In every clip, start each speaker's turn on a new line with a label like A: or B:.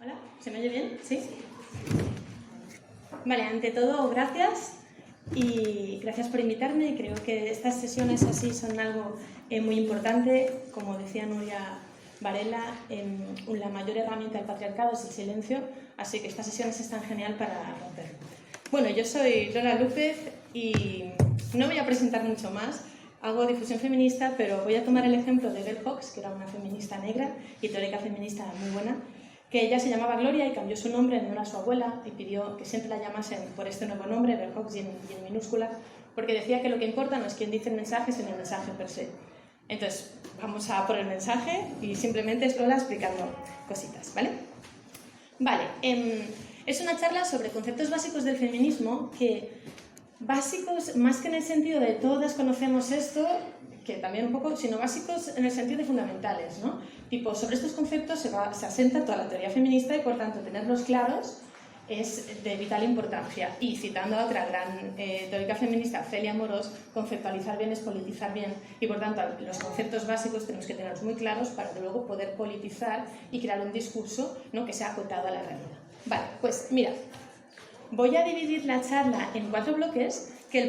A: Hola, ¿se me oye bien? ¿Sí? Vale, ante todo, gracias y gracias por invitarme. Creo que estas sesiones así son algo muy importante. Como decía Nuria Varela, la mayor herramienta del patriarcado es el silencio, así que estas sesiones están genial para romperlo. Bueno, yo soy Lola López y no voy a presentar mucho más. Hago difusión feminista, pero voy a tomar el ejemplo de Bell Hooks, que era una feminista negra y teórica feminista muy buena, que ella se llamaba Gloria y cambió su nombre en honor a su abuela y pidió que siempre la llamasen por este nuevo nombre, Bell Hooks y en minúscula, porque decía que lo que importa no es quién dice el mensaje, sino el mensaje per se. Entonces, vamos a por el mensaje y simplemente es Lola explicando cositas, ¿vale? Vale, es una charla sobre conceptos básicos del feminismo que básicos, más que en el sentido de todas conocemos esto, que también un poco, sino básicos en el sentido de fundamentales, ¿no? Tipo, sobre estos conceptos se asenta toda la teoría feminista y, por tanto, tenerlos claros es de vital importancia. Y citando a otra gran teórica feminista, Celia Morós, conceptualizar bien es politizar bien y, por tanto, los conceptos básicos tenemos que tenerlos muy claros para luego poder politizar y crear un discurso, ¿no?, que sea acotado a la realidad. Vale, pues mira, voy a dividir la charla en 4 bloques, que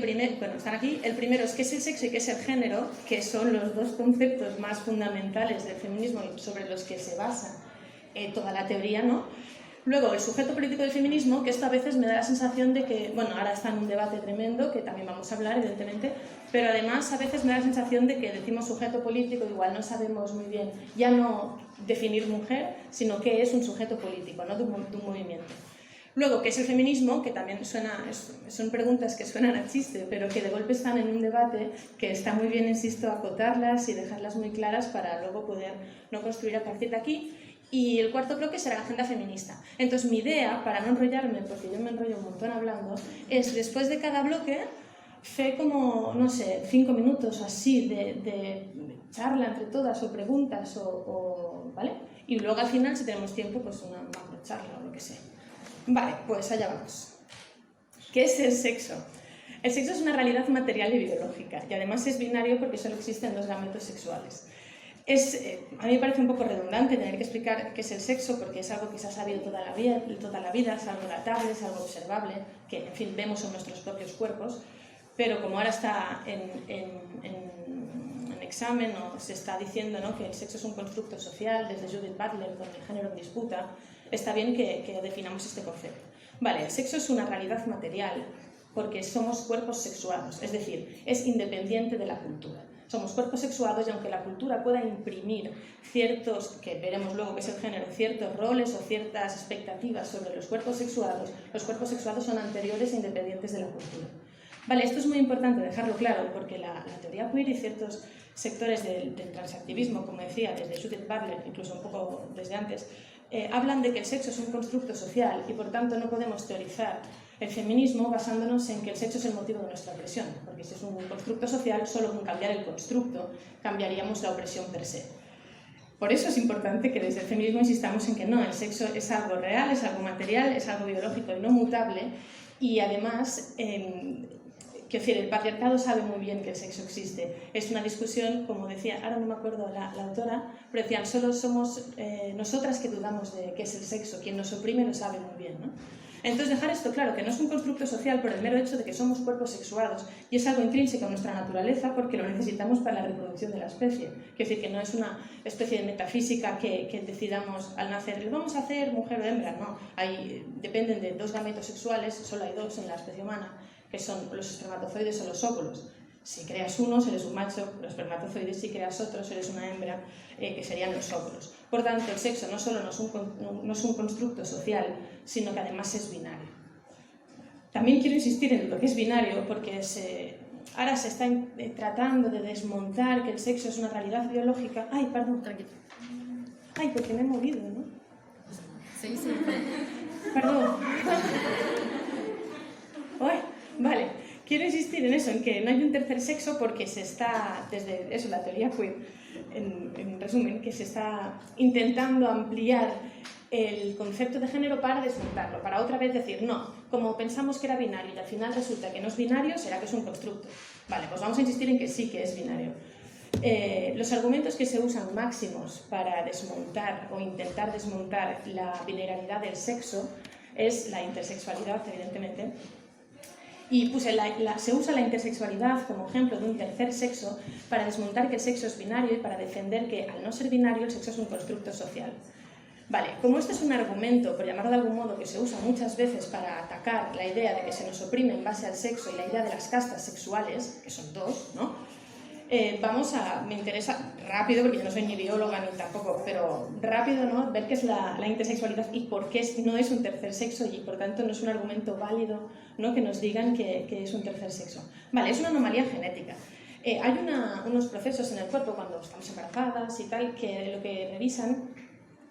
A: están aquí. El primero es qué es el sexo y qué es el género, que son los dos conceptos más fundamentales del feminismo y sobre los que se basa toda la teoría, ¿no? Luego, el sujeto político del feminismo, que esto a veces me da la sensación de que, bueno, ahora está en un debate tremendo, que también vamos a hablar, evidentemente, pero además a veces me da la sensación de que decimos sujeto político, igual no sabemos muy bien, ya no definir mujer, sino qué es un sujeto político, ¿no?, de un movimiento. Luego, ¿qué es el feminismo? Que también son preguntas que suenan a chiste, pero que de golpe están en un debate que está muy bien, insisto, acotarlas y dejarlas muy claras para luego poder no construir a partir de aquí. Y el cuarto bloque será la agenda feminista. Entonces, mi idea, para no enrollarme, porque yo me enrollo un montón hablando, es después de cada bloque, fe como, no sé, 5 minutos o así de charla entre todas o preguntas, ¿vale? Y luego al final, si tenemos tiempo, pues una macro charla o lo que sea. Vale, pues allá vamos. ¿Qué es el sexo? El sexo es una realidad material y biológica y además es binario porque solo existen 2 gametos sexuales. A mí me parece un poco redundante tener que explicar qué es el sexo porque es algo que se ha sabido toda la vida, es algo datable, es algo observable, que en fin vemos en nuestros propios cuerpos, pero como ahora está en examen o se está diciendo, ¿no?, que el sexo es un constructo social, desde Judith Butler con el género en disputa, está bien que definamos este concepto. Vale, el sexo es una realidad material porque somos cuerpos sexuados, es decir, es independiente de la cultura. Somos cuerpos sexuados y aunque la cultura pueda imprimir ciertos, que veremos luego que es el género, ciertos roles o ciertas expectativas sobre los cuerpos sexuados son anteriores e independientes de la cultura. Vale, esto es muy importante dejarlo claro porque la teoría queer y ciertos sectores del transactivismo, como decía, desde Judith Butler, incluso un poco desde antes, hablan de que el sexo es un constructo social y por tanto no podemos teorizar el feminismo basándonos en que el sexo es el motivo de nuestra opresión, porque si es un constructo social, solo con cambiar el constructo cambiaríamos la opresión per se. Por eso es importante que desde el feminismo insistamos en que no, el sexo es algo real, es algo material, es algo biológico y no mutable y además, quiero decir, el patriarcado sabe muy bien que el sexo existe. Es una discusión, como decía, ahora no me acuerdo la autora, pero decían, solo somos nosotras que dudamos de qué es el sexo, quien nos oprime lo sabe muy bien, ¿no? Entonces dejar esto claro, que no es un constructo social por el mero hecho de que somos cuerpos sexuados y es algo intrínseco a nuestra naturaleza porque lo necesitamos para la reproducción de la especie. Quiero decir que no es una especie de metafísica que decidamos al nacer, vamos a hacer mujer o hembra, no. Dependen de 2 gametos sexuales, solo hay 2 en la especie humana, que son los espermatozoides o los óvulos. Si creas uno, eres un macho, los espermatozoides, si creas otros, eres una hembra, que serían los óvulos. Por tanto, el sexo no solo no es un constructo social, sino que además es binario. También quiero insistir en lo que es binario, porque ahora se está tratando de desmontar que el sexo es una realidad biológica. Ay, perdón, tranquilo. Ay, porque me he movido, ¿no?
B: Sí.
A: Perdón. Ay, vale. Quiero insistir en eso, en que no hay un tercer sexo porque se está, desde eso, la teoría queer, en resumen, que se está intentando ampliar el concepto de género para desmontarlo, para otra vez decir, no, como pensamos que era binario y al final resulta que no es binario, será que es un constructo. Vale, pues vamos a insistir en que sí que es binario. Los argumentos que se usan máximos para desmontar o intentar desmontar la binaridad del sexo es la intersexualidad, evidentemente. Y se usa la intersexualidad como ejemplo de un tercer sexo para desmontar que el sexo es binario y para defender que, al no ser binario, el sexo es un constructo social. Vale, como este es un argumento, por llamarlo de algún modo, que se usa muchas veces para atacar la idea de que se nos oprime en base al sexo y la idea de las castas sexuales, que son dos, ¿no? Me interesa rápido, porque yo no soy ni bióloga ni tampoco, pero rápido, ¿no? Ver qué es la intersexualidad y por qué no es un tercer sexo y por tanto no es un argumento válido, ¿no? Que nos digan que es un tercer sexo. Vale, es una anomalía genética. Hay unos procesos en el cuerpo cuando estamos embarazadas y tal que lo que revisan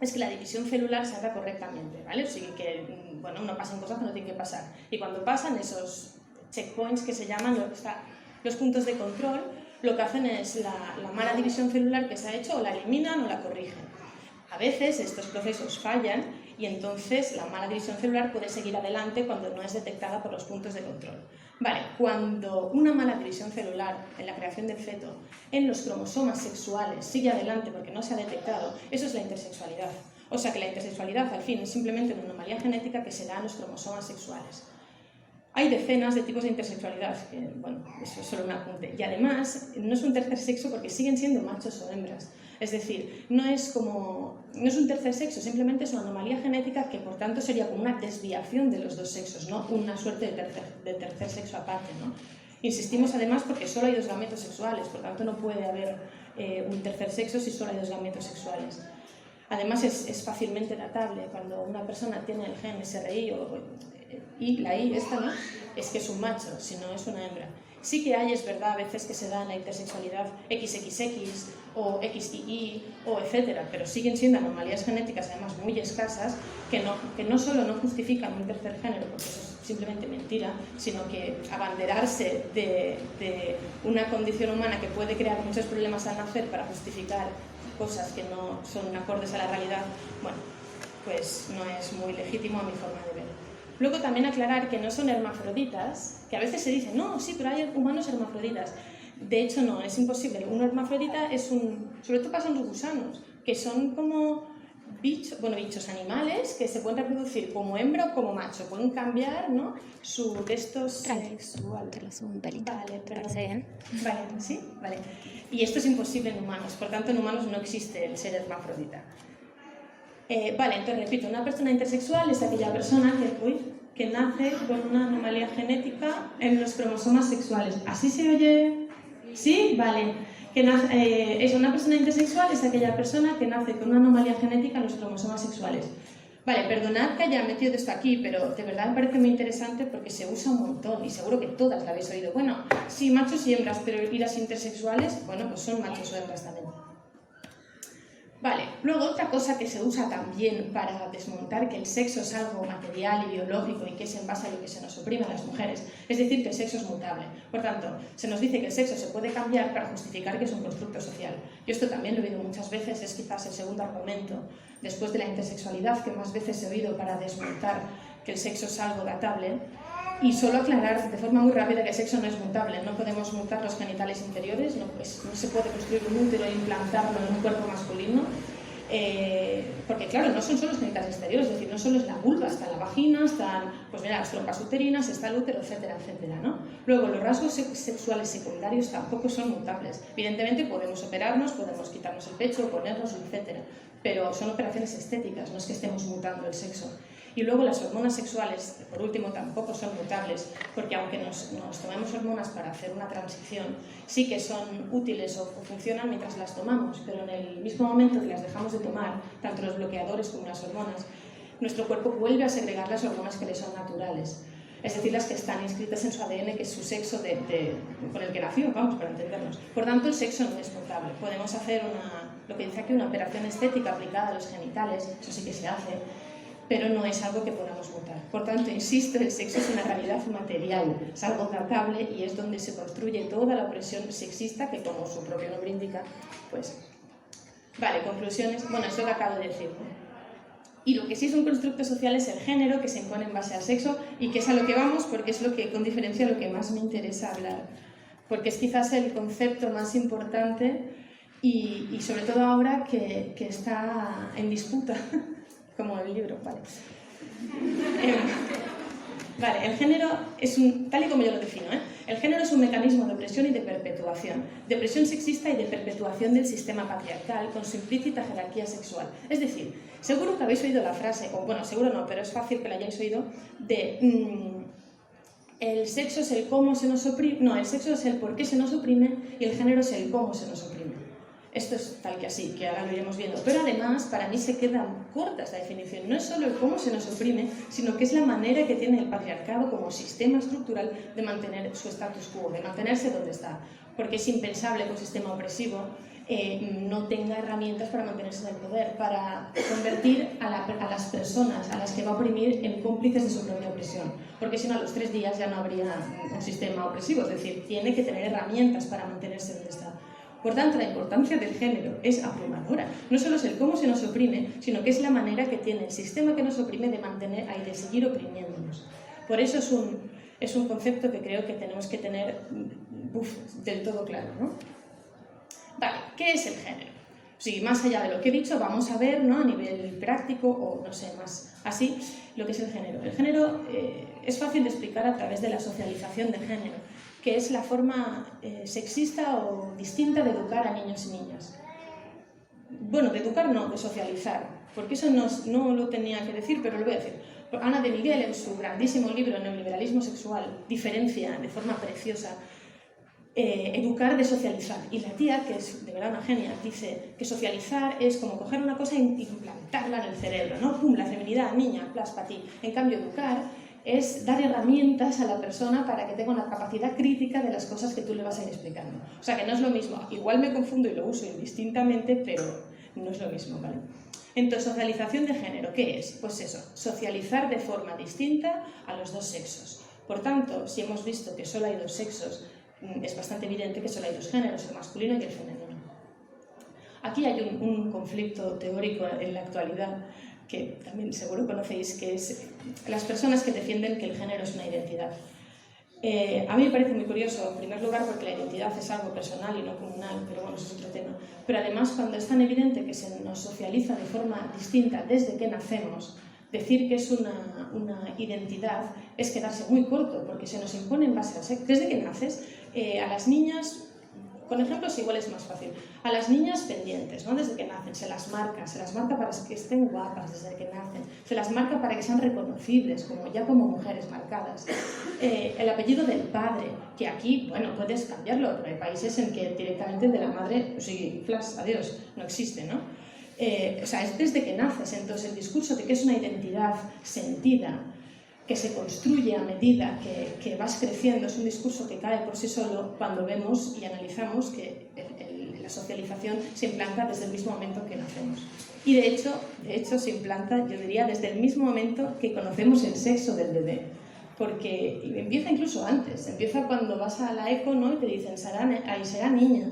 A: es que la división celular se haga correctamente, ¿vale? O sea, que bueno, no pasen cosas que no tienen que pasar. Y cuando pasan esos checkpoints que se llaman los puntos de control, lo que hacen es la mala división celular que se ha hecho o la eliminan o la corrigen. A veces estos procesos fallan y entonces la mala división celular puede seguir adelante cuando no es detectada por los puntos de control. Vale, cuando una mala división celular en la creación del feto en los cromosomas sexuales sigue adelante porque no se ha detectado, eso es la intersexualidad. O sea que la intersexualidad al fin es simplemente una anomalía genética que se da en los cromosomas sexuales. Hay decenas de tipos de intersexualidad, que, bueno, eso es solo un apunte. Y además, no es un tercer sexo porque siguen siendo machos o hembras. Es decir, no es un tercer sexo, simplemente es una anomalía genética que por tanto sería como una desviación de los dos sexos, no una suerte de tercer sexo aparte, ¿no? Insistimos además porque solo hay dos gametos sexuales, por tanto no puede haber un tercer sexo si solo hay dos gametos sexuales. Además es fácilmente datable. Cuando una persona tiene el gen SRI la I esta, ¿no? Es que es un macho, si no es una hembra. Sí que hay, es verdad, a veces que se da en la intersexualidad XXX o XII o etcétera, pero siguen siendo anomalías genéticas además muy escasas que no solo no justifican un tercer género, porque eso es simplemente mentira, sino que abanderarse de una condición humana que puede crear muchos problemas al nacer para justificar cosas que no son acordes a la realidad, bueno, pues no es muy legítimo a mi forma de ver. Luego también aclarar que no son hermafroditas, que a veces se dice, no, sí, pero hay humanos hermafroditas. De hecho, no, es imposible. Un hermafrodita sobre todo pasa en los gusanos, que son como bichos animales que se pueden reproducir como hembra o como macho. Pueden cambiar, ¿no? Su texto sexual.
B: Te lo subo un pelito.
A: Vale, perdón.
B: Bien.
A: Vale, ¿sí? Vale. Y esto es imposible en humanos, por tanto en humanos no existe el ser hermafrodita. Vale, entonces repito, una persona intersexual es aquella persona que nace con una anomalía genética en los cromosomas sexuales. ¿Así se oye? ¿Sí? Vale. Una persona intersexual es aquella persona que nace con una anomalía genética en los cromosomas sexuales. Vale, perdonad que haya metido esto aquí, pero de verdad me parece muy interesante porque se usa un montón y seguro que todas la habéis oído. Bueno, sí, machos y hembras, pero ¿y las intersexuales? Bueno, pues son machos o hembras también. Vale, luego otra cosa que se usa también para desmontar que el sexo es algo material y biológico y que es en base a lo que se nos oprime a las mujeres, es decir, que el sexo es mutable. Por tanto, se nos dice que el sexo se puede cambiar para justificar que es un constructo social. Yo esto también lo he oído muchas veces, es quizás el segundo argumento, después de la intersexualidad, que más veces he oído para desmontar que el sexo es algo datable. Y solo aclarar de forma muy rápida que el sexo no es mutable, no podemos mutar los genitales interiores, no se puede construir un útero e implantarlo en un cuerpo masculino, porque claro, no son solo los genitales exteriores, es decir, no solo es la vulva, está la vagina, están las trompas uterinas, está el útero, etcétera, etcétera, ¿no? Luego, los rasgos sexuales secundarios tampoco son mutables. Evidentemente podemos operarnos, podemos quitarnos el pecho, ponernos, etcétera, pero son operaciones estéticas, no es que estemos mutando el sexo. Y luego las hormonas sexuales, por último, tampoco son mutables, porque aunque nos tomemos hormonas para hacer una transición, sí que son útiles o funcionan mientras las tomamos, pero en el mismo momento que las dejamos de tomar, tanto los bloqueadores como las hormonas, nuestro cuerpo vuelve a segregar las hormonas que le son naturales, es decir, las que están inscritas en su ADN, que es su sexo con el que nació, vamos, para entendernos. Por tanto, el sexo no es mutable. Podemos hacer lo que dice aquí, una operación estética aplicada a los genitales, eso sí que se hace, pero no es algo que podamos mutar. Por tanto, insisto, el sexo es una realidad material, es algo datable y es donde se construye toda la opresión sexista que, como su propio nombre indica, pues... Vale, conclusiones. Bueno, eso que acabo de decir, ¿no? Y lo que sí es un constructo social es el género que se impone en base al sexo y que es a lo que vamos porque es lo que, con diferencia, lo que más me interesa hablar porque es quizás el concepto más importante y sobre todo ahora que está en disputa, como el libro, ¿vale? Vale, el género es tal y como yo lo defino, el género es un mecanismo de opresión y de perpetuación, de opresión sexista y de perpetuación del sistema patriarcal con su implícita jerarquía sexual. Es decir, seguro que habéis oído la frase, o bueno, seguro no, pero es fácil que la hayáis oído, de el sexo es el cómo se nos oprime, no, el sexo es el por qué se nos oprime y el género es el cómo se nos oprime. Esto es tal que así, que ahora lo iremos viendo. Pero además, para mí se queda corta esta definición. No es solo el cómo se nos oprime, sino que es la manera que tiene el patriarcado como sistema estructural de mantener su status quo, de mantenerse donde está. Porque es impensable que un sistema opresivo no tenga herramientas para mantenerse en el poder, para convertir a las personas a las que va a oprimir en cómplices de su propia opresión. Porque si no, a los 3 días ya no habría un sistema opresivo. Es decir, tiene que tener herramientas para mantenerse donde está. Por tanto, la importancia del género es abrumadora. No solo es el cómo se nos oprime, sino que es la manera que tiene el sistema que nos oprime de mantener y de seguir oprimiéndonos. Por eso es un concepto que creo que tenemos que tener del todo claro, ¿no? Vale, ¿qué es el género? Sí, más allá de lo que he dicho, vamos a ver, ¿no?, a nivel práctico o no sé, más así, lo que es el género. El género es fácil de explicar a través de la socialización de género, que es la forma sexista o distinta de educar a niños y niñas. Bueno, de educar no, de socializar, porque eso no lo tenía que decir, pero lo voy a decir. Ana de Miguel, en su grandísimo libro Neoliberalismo Sexual, diferencia de forma preciosa educar de socializar. Y la tía, que es de verdad una genia, dice que socializar es como coger una cosa e implantarla en el cerebro, ¿no? ¡Pum! La feminidad, niña, plas, para ti. En cambio, educar es dar herramientas a la persona para que tenga una capacidad crítica de las cosas que tú le vas a ir explicando. O sea, que no es lo mismo. Igual me confundo y lo uso indistintamente, pero no es lo mismo, ¿vale? Entonces, socialización de género, ¿qué es? Pues eso, socializar de forma distinta a los dos sexos. Por tanto, si hemos visto que solo hay dos sexos, es bastante evidente que solo hay dos géneros, el masculino y el femenino. Aquí hay un conflicto teórico en la actualidad que también seguro conocéis, que es las personas que defienden que el género es una identidad. A mí me parece muy curioso, en primer lugar, porque la identidad es algo personal y no comunal, pero bueno, eso es otro tema. Pero además, cuando es tan evidente que se nos socializa de forma distinta desde que nacemos, decir que es una identidad es quedarse muy corto, porque se nos impone en base al sexo. Desde que naces, a las niñas, con ejemplos igual es más fácil, a las niñas pendientes, ¿no? Desde que nacen, se las marca para que estén guapas desde que nacen, se las marca para que sean reconocibles, como mujeres marcadas. El apellido del padre, que aquí, bueno, puedes cambiarlo, pero hay países en que directamente de la madre, sí, flash, adiós, no existe, ¿no? O sea, es desde que naces. Entonces el discurso de que es una identidad sentida, que se construye a medida que vas creciendo, es un discurso que cae por sí solo cuando vemos y analizamos que la socialización se implanta desde el mismo momento que nacemos. Y de hecho se implanta, yo diría, desde el mismo momento que conocemos el sexo del bebé. Porque empieza incluso antes, empieza cuando vas a la eco, ¿no?, y te dicen, será niña.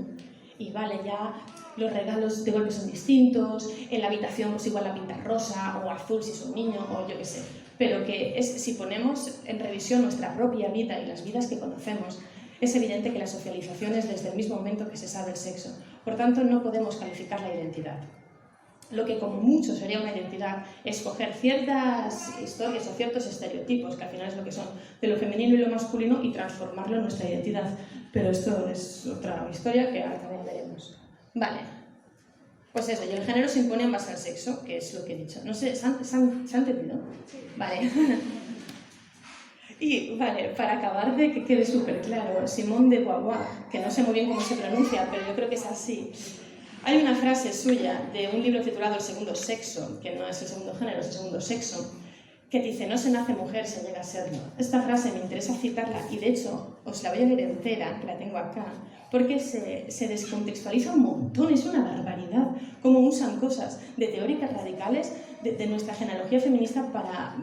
A: Y vale, ya los regalos de golpe son distintos, en la habitación pues igual la pintas rosa o azul si es un niño o yo qué sé. Pero que si ponemos en revisión nuestra propia vida y las vidas que conocemos, es evidente que la socialización es desde el mismo momento que se sabe el sexo. Por tanto, no podemos calificar la identidad. Lo que como mucho sería una identidad es coger ciertas historias o ciertos estereotipos, que al final es lo que son, de lo femenino y lo masculino, y transformarlo en nuestra identidad. Pero esto es otra historia que ahora también veremos. Vale, pues eso, y el género se impone en base al sexo, que es lo que he dicho. No sé, ¿se han entendido? Vale. Y, vale, para acabar de que quede súper claro, Simone de Beauvoir, que no sé muy bien cómo se pronuncia, pero yo creo que es así. Hay una frase suya de un libro titulado El segundo sexo, que no es el segundo género, es el segundo sexo, que dice, no se nace mujer, se llega a serlo. Esta frase me interesa citarla y de hecho os la voy a leer entera, que la tengo acá, porque se descontextualiza un montón, es una barbaridad cómo usan cosas de teóricas radicales de nuestra genealogía feminista para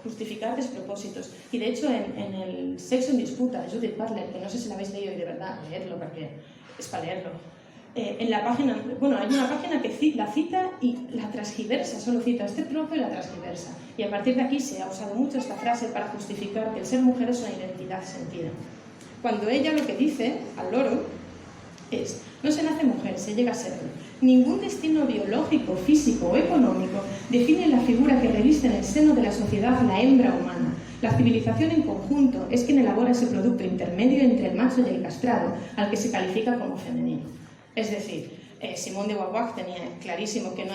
A: justificar despropósitos. Y de hecho en el Sexo en disputa de Judith Butler, que no sé si la habéis leído y de verdad leerlo porque es para leerlo, en la página, bueno, hay una página que la cita y la transgiversa, solo cita este trozo y la transgiversa. Y a partir de aquí se ha usado mucho esta frase para justificar que el ser mujer es una identidad sentida. Cuando ella lo que dice al loro es: no se nace mujer, se llega a serlo. Ningún destino biológico, físico o económico define la figura que reviste en el seno de la sociedad la hembra humana. La civilización en conjunto es quien elabora ese producto intermedio entre el macho y el castrado, al que se califica como femenino. Es decir, Simone de Beauvoir tenía clarísimo que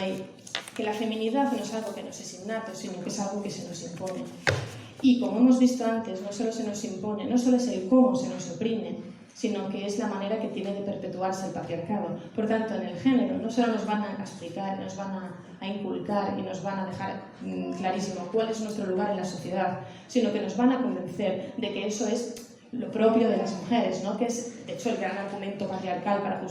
A: la feminidad no es algo que nos es innato, sino que es algo que se nos impone. Y como hemos visto antes, no solo se nos impone, no solo es el cómo se nos oprime, sino que es la manera que tiene de perpetuarse el patriarcado. Por tanto, en el género no solo nos van a explicar, nos van a inculcar y nos van a dejar clarísimo cuál es nuestro lugar en la sociedad, sino que nos van a convencer de que eso es lo propio de las mujeres, ¿no? Que es, de hecho, el gran argumento patriarcal para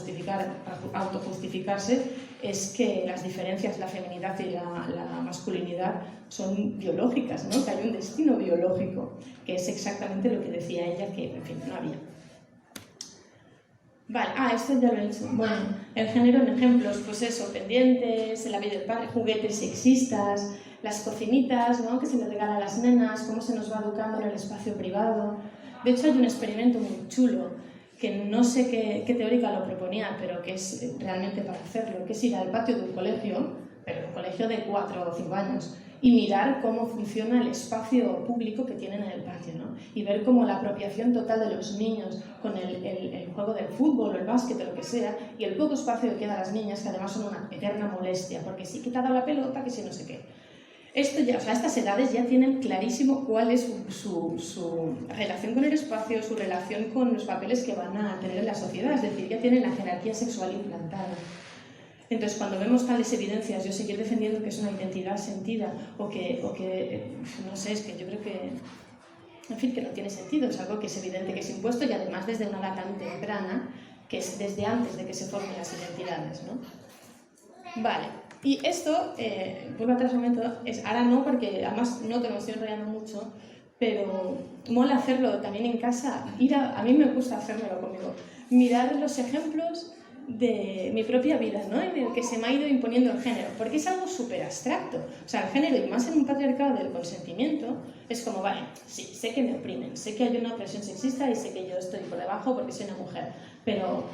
A: autojustificarse es que las diferencias, la feminidad y la masculinidad son biológicas, ¿no? Que hay un destino biológico, que es exactamente lo que decía ella, que, en fin, no había. Vale, esto ya lo he dicho. Bueno, el género en ejemplos, pues eso, pendientes, la vida del padre, juguetes sexistas, las cocinitas, ¿no? Que se le regala a las nenas, cómo se nos va educando en el espacio privado. De hecho, hay un experimento muy chulo, que no sé qué teórica lo proponía, pero que es realmente para hacerlo, que es ir al patio de un colegio, pero un colegio de 4 o 5 años, y mirar cómo funciona el espacio público que tienen en el patio, ¿no? Y ver cómo la apropiación total de los niños con el juego del fútbol o el básquet o lo que sea, y el poco espacio que queda a las niñas, que además son una eterna molestia, porque sí que te ha dado la pelota, que sí no sé qué. Esto ya, o sea, estas edades ya tienen clarísimo cuál es su relación con el espacio, su relación con los papeles que van a tener en la sociedad, es decir, ya tienen la jerarquía sexual implantada. Entonces, cuando vemos tales evidencias, yo seguir defendiendo que es una identidad sentida o que no sé, es que yo creo que, en fin, que no tiene sentido, es algo que es evidente que es impuesto y además desde una edad tan temprana, que es desde antes de que se formen las identidades, ¿no? Vale. Y esto, vuelvo atrás un momento, ahora no, porque además no te lo estoy enrollando mucho, pero mola hacerlo también en casa. A mí me gusta hacérmelo conmigo. Mirar los ejemplos de mi propia vida, ¿no? En el que se me ha ido imponiendo el género, porque es algo súper abstracto. O sea, el género, y más en un patriarcado del consentimiento, es como, vale, sí, sé que me oprimen, sé que hay una opresión sexista y sé que yo estoy por debajo porque soy una mujer, pero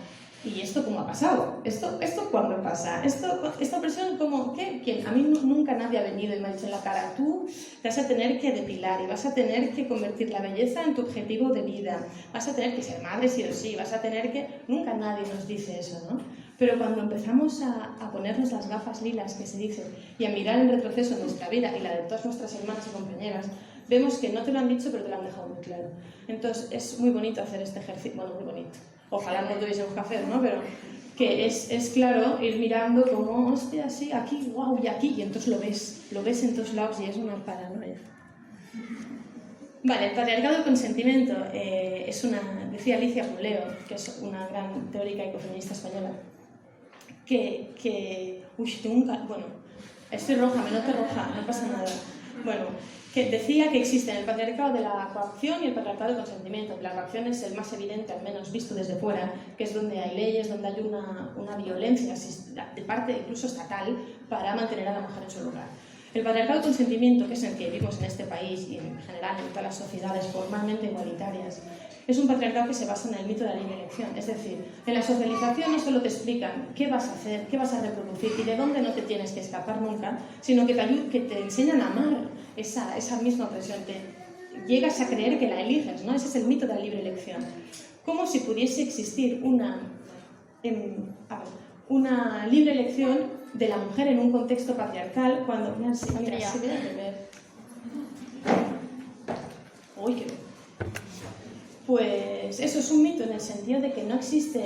A: ¿y esto cómo ha pasado? ¿Esto cuándo pasa? ¿Esta opresión cómo? ¿Qué? ¿Quién? A mí nunca nadie ha venido y me ha dicho en la cara: tú te vas a tener que depilar y vas a tener que convertir la belleza en tu objetivo de vida, vas a tener que ser madre sí o sí, vas a tener que... Nunca nadie nos dice eso, ¿no? Pero cuando empezamos a ponernos las gafas lilas, que se dice, y a mirar el retroceso de nuestra vida y la de todas nuestras hermanas y compañeras, vemos que no te lo han dicho, pero te lo han dejado muy claro. Entonces es muy bonito hacer este ejercicio, bueno, muy bonito. Ojalá no tuviésemos que hacer, ¿no? Pero que es claro ir mirando como, hostia, sí, aquí, wow, y aquí, y entonces lo ves en todos lados y es una paranoia. Vale, el patriarcado del consentimiento decía Alicia Puleo, que es una gran teórica ecofeminista española, bueno, estoy roja, me noto roja, no pasa nada. Bueno, que decía que existen el patriarcado de la coacción y el patriarcado del consentimiento. La coacción es el más evidente, al menos visto desde fuera, que es donde hay leyes, donde hay una violencia de parte incluso estatal para mantener a la mujer en su lugar. El patriarcado del consentimiento, que es el que vivimos en este país y en general en todas las sociedades formalmente igualitarias, es un patriarcado que se basa en el mito de la libre elección. Es decir, en la socialización no solo te explican qué vas a hacer, qué vas a reproducir y de dónde no te tienes que escapar nunca, sino que te enseñan a amar esa misma opresión. Llegas a creer que la eliges, ¿no? Ese es el mito de la libre elección. Como si pudiese existir una libre elección de la mujer en un contexto patriarcal cuando... Mira, se ve a beber. Uy, qué bien. Pues eso es un mito en el sentido de que no existe,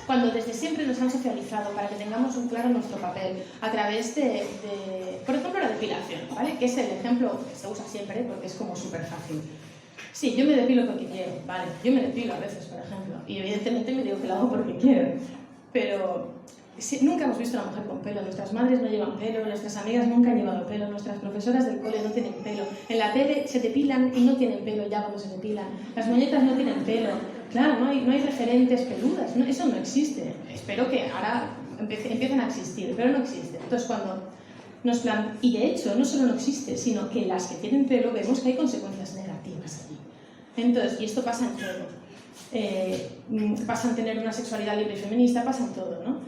A: cuando desde siempre nos han socializado para que tengamos un claro nuestro papel a través de por ejemplo, la depilación, ¿vale? Que es el ejemplo que se usa siempre porque es como súper fácil. Sí, yo me depilo porque quiero, vale, yo me depilo a veces, por ejemplo, y evidentemente me digo que lo hago porque quiero, pero nunca hemos visto a una mujer con pelo, nuestras madres no llevan pelo, nuestras amigas nunca han llevado pelo, nuestras profesoras del cole no tienen pelo, en la tele se depilan y no tienen pelo ya cuando se depilan, las muñecas no tienen pelo, claro, no hay referentes peludas, no, eso no existe. Espero que ahora empiecen a existir, pero no existe. Entonces cuando y de hecho no solo no existe, sino que las que tienen pelo vemos que hay consecuencias negativas allí. Entonces, y esto pasa en todo. Pasa en tener una sexualidad libre y feminista, pasa en todo, ¿no?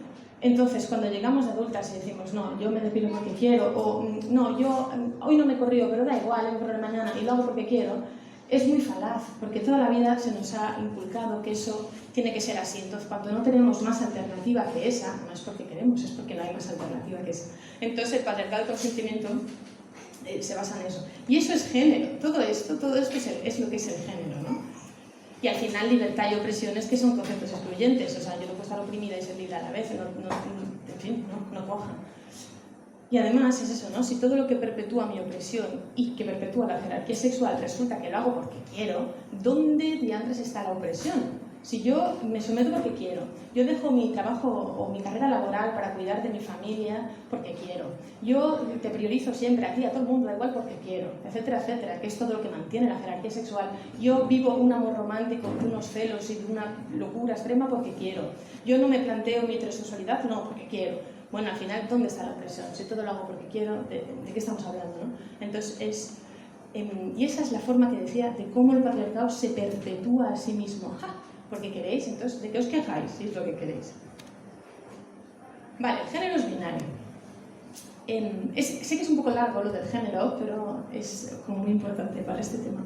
A: Entonces, cuando llegamos de adultas y decimos, no, yo me depilo porque quiero, o no, yo hoy no me he corrido, pero da igual, me correré mañana y lo hago porque quiero, es muy falaz, porque toda la vida se nos ha inculcado que eso tiene que ser así. Entonces, cuando no tenemos más alternativa que esa, no es porque queremos, es porque no hay más alternativa que esa. Entonces, el patriarcado del consentimiento se basa en eso. Y eso es género, todo esto es lo que es el género, ¿no? Y al final libertad y opresiones que son conceptos excluyentes, o sea, yo no puedo estar oprimida y ser libre a la vez, en fin, no cuajan. Y además es eso, ¿no? Si todo lo que perpetúa mi opresión y que perpetúa la jerarquía sexual resulta que lo hago porque quiero, ¿dónde diantres está la opresión? Si yo me someto porque quiero, yo dejo mi trabajo o mi carrera laboral para cuidar de mi familia porque quiero, yo te priorizo siempre a ti, a todo el mundo, da igual porque quiero, etcétera, etcétera, que es todo lo que mantiene la jerarquía sexual, yo vivo un amor romántico, de unos celos y de una locura extrema porque quiero, yo no me planteo mi heterosexualidad, no, porque quiero. Bueno, al final, ¿dónde está la opresión? Si todo lo hago porque quiero, ¿de qué estamos hablando, no? Entonces, y esa es la forma que decía de cómo el patriarcado se perpetúa a sí mismo. ¡Ja! Porque queréis, entonces, ¿de qué os quejáis si es lo que queréis? Vale, el género es binario. Sé que es un poco largo lo del género, pero es como muy importante para este tema.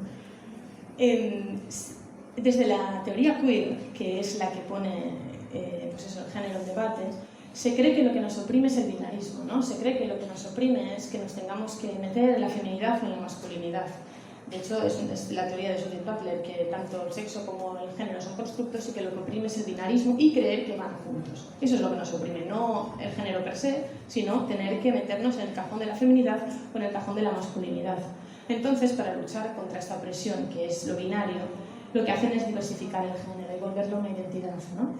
A: Desde la teoría queer, que es la que pone pues eso, el género en debate, se cree que lo que nos oprime es el binarismo, ¿no? Se cree que lo que nos oprime es que nos tengamos que meter en la feminidad o en la masculinidad. De hecho, es la teoría de Judith Butler, que tanto el sexo como el género son constructos y que lo que oprime es el binarismo y creer que van juntos. Eso es lo que nos oprime, no el género per se, sino tener que meternos en el cajón de la feminidad o en el cajón de la masculinidad. Entonces, para luchar contra esta opresión, que es lo binario, lo que hacen es diversificar el género y volverlo una identidad, ¿no?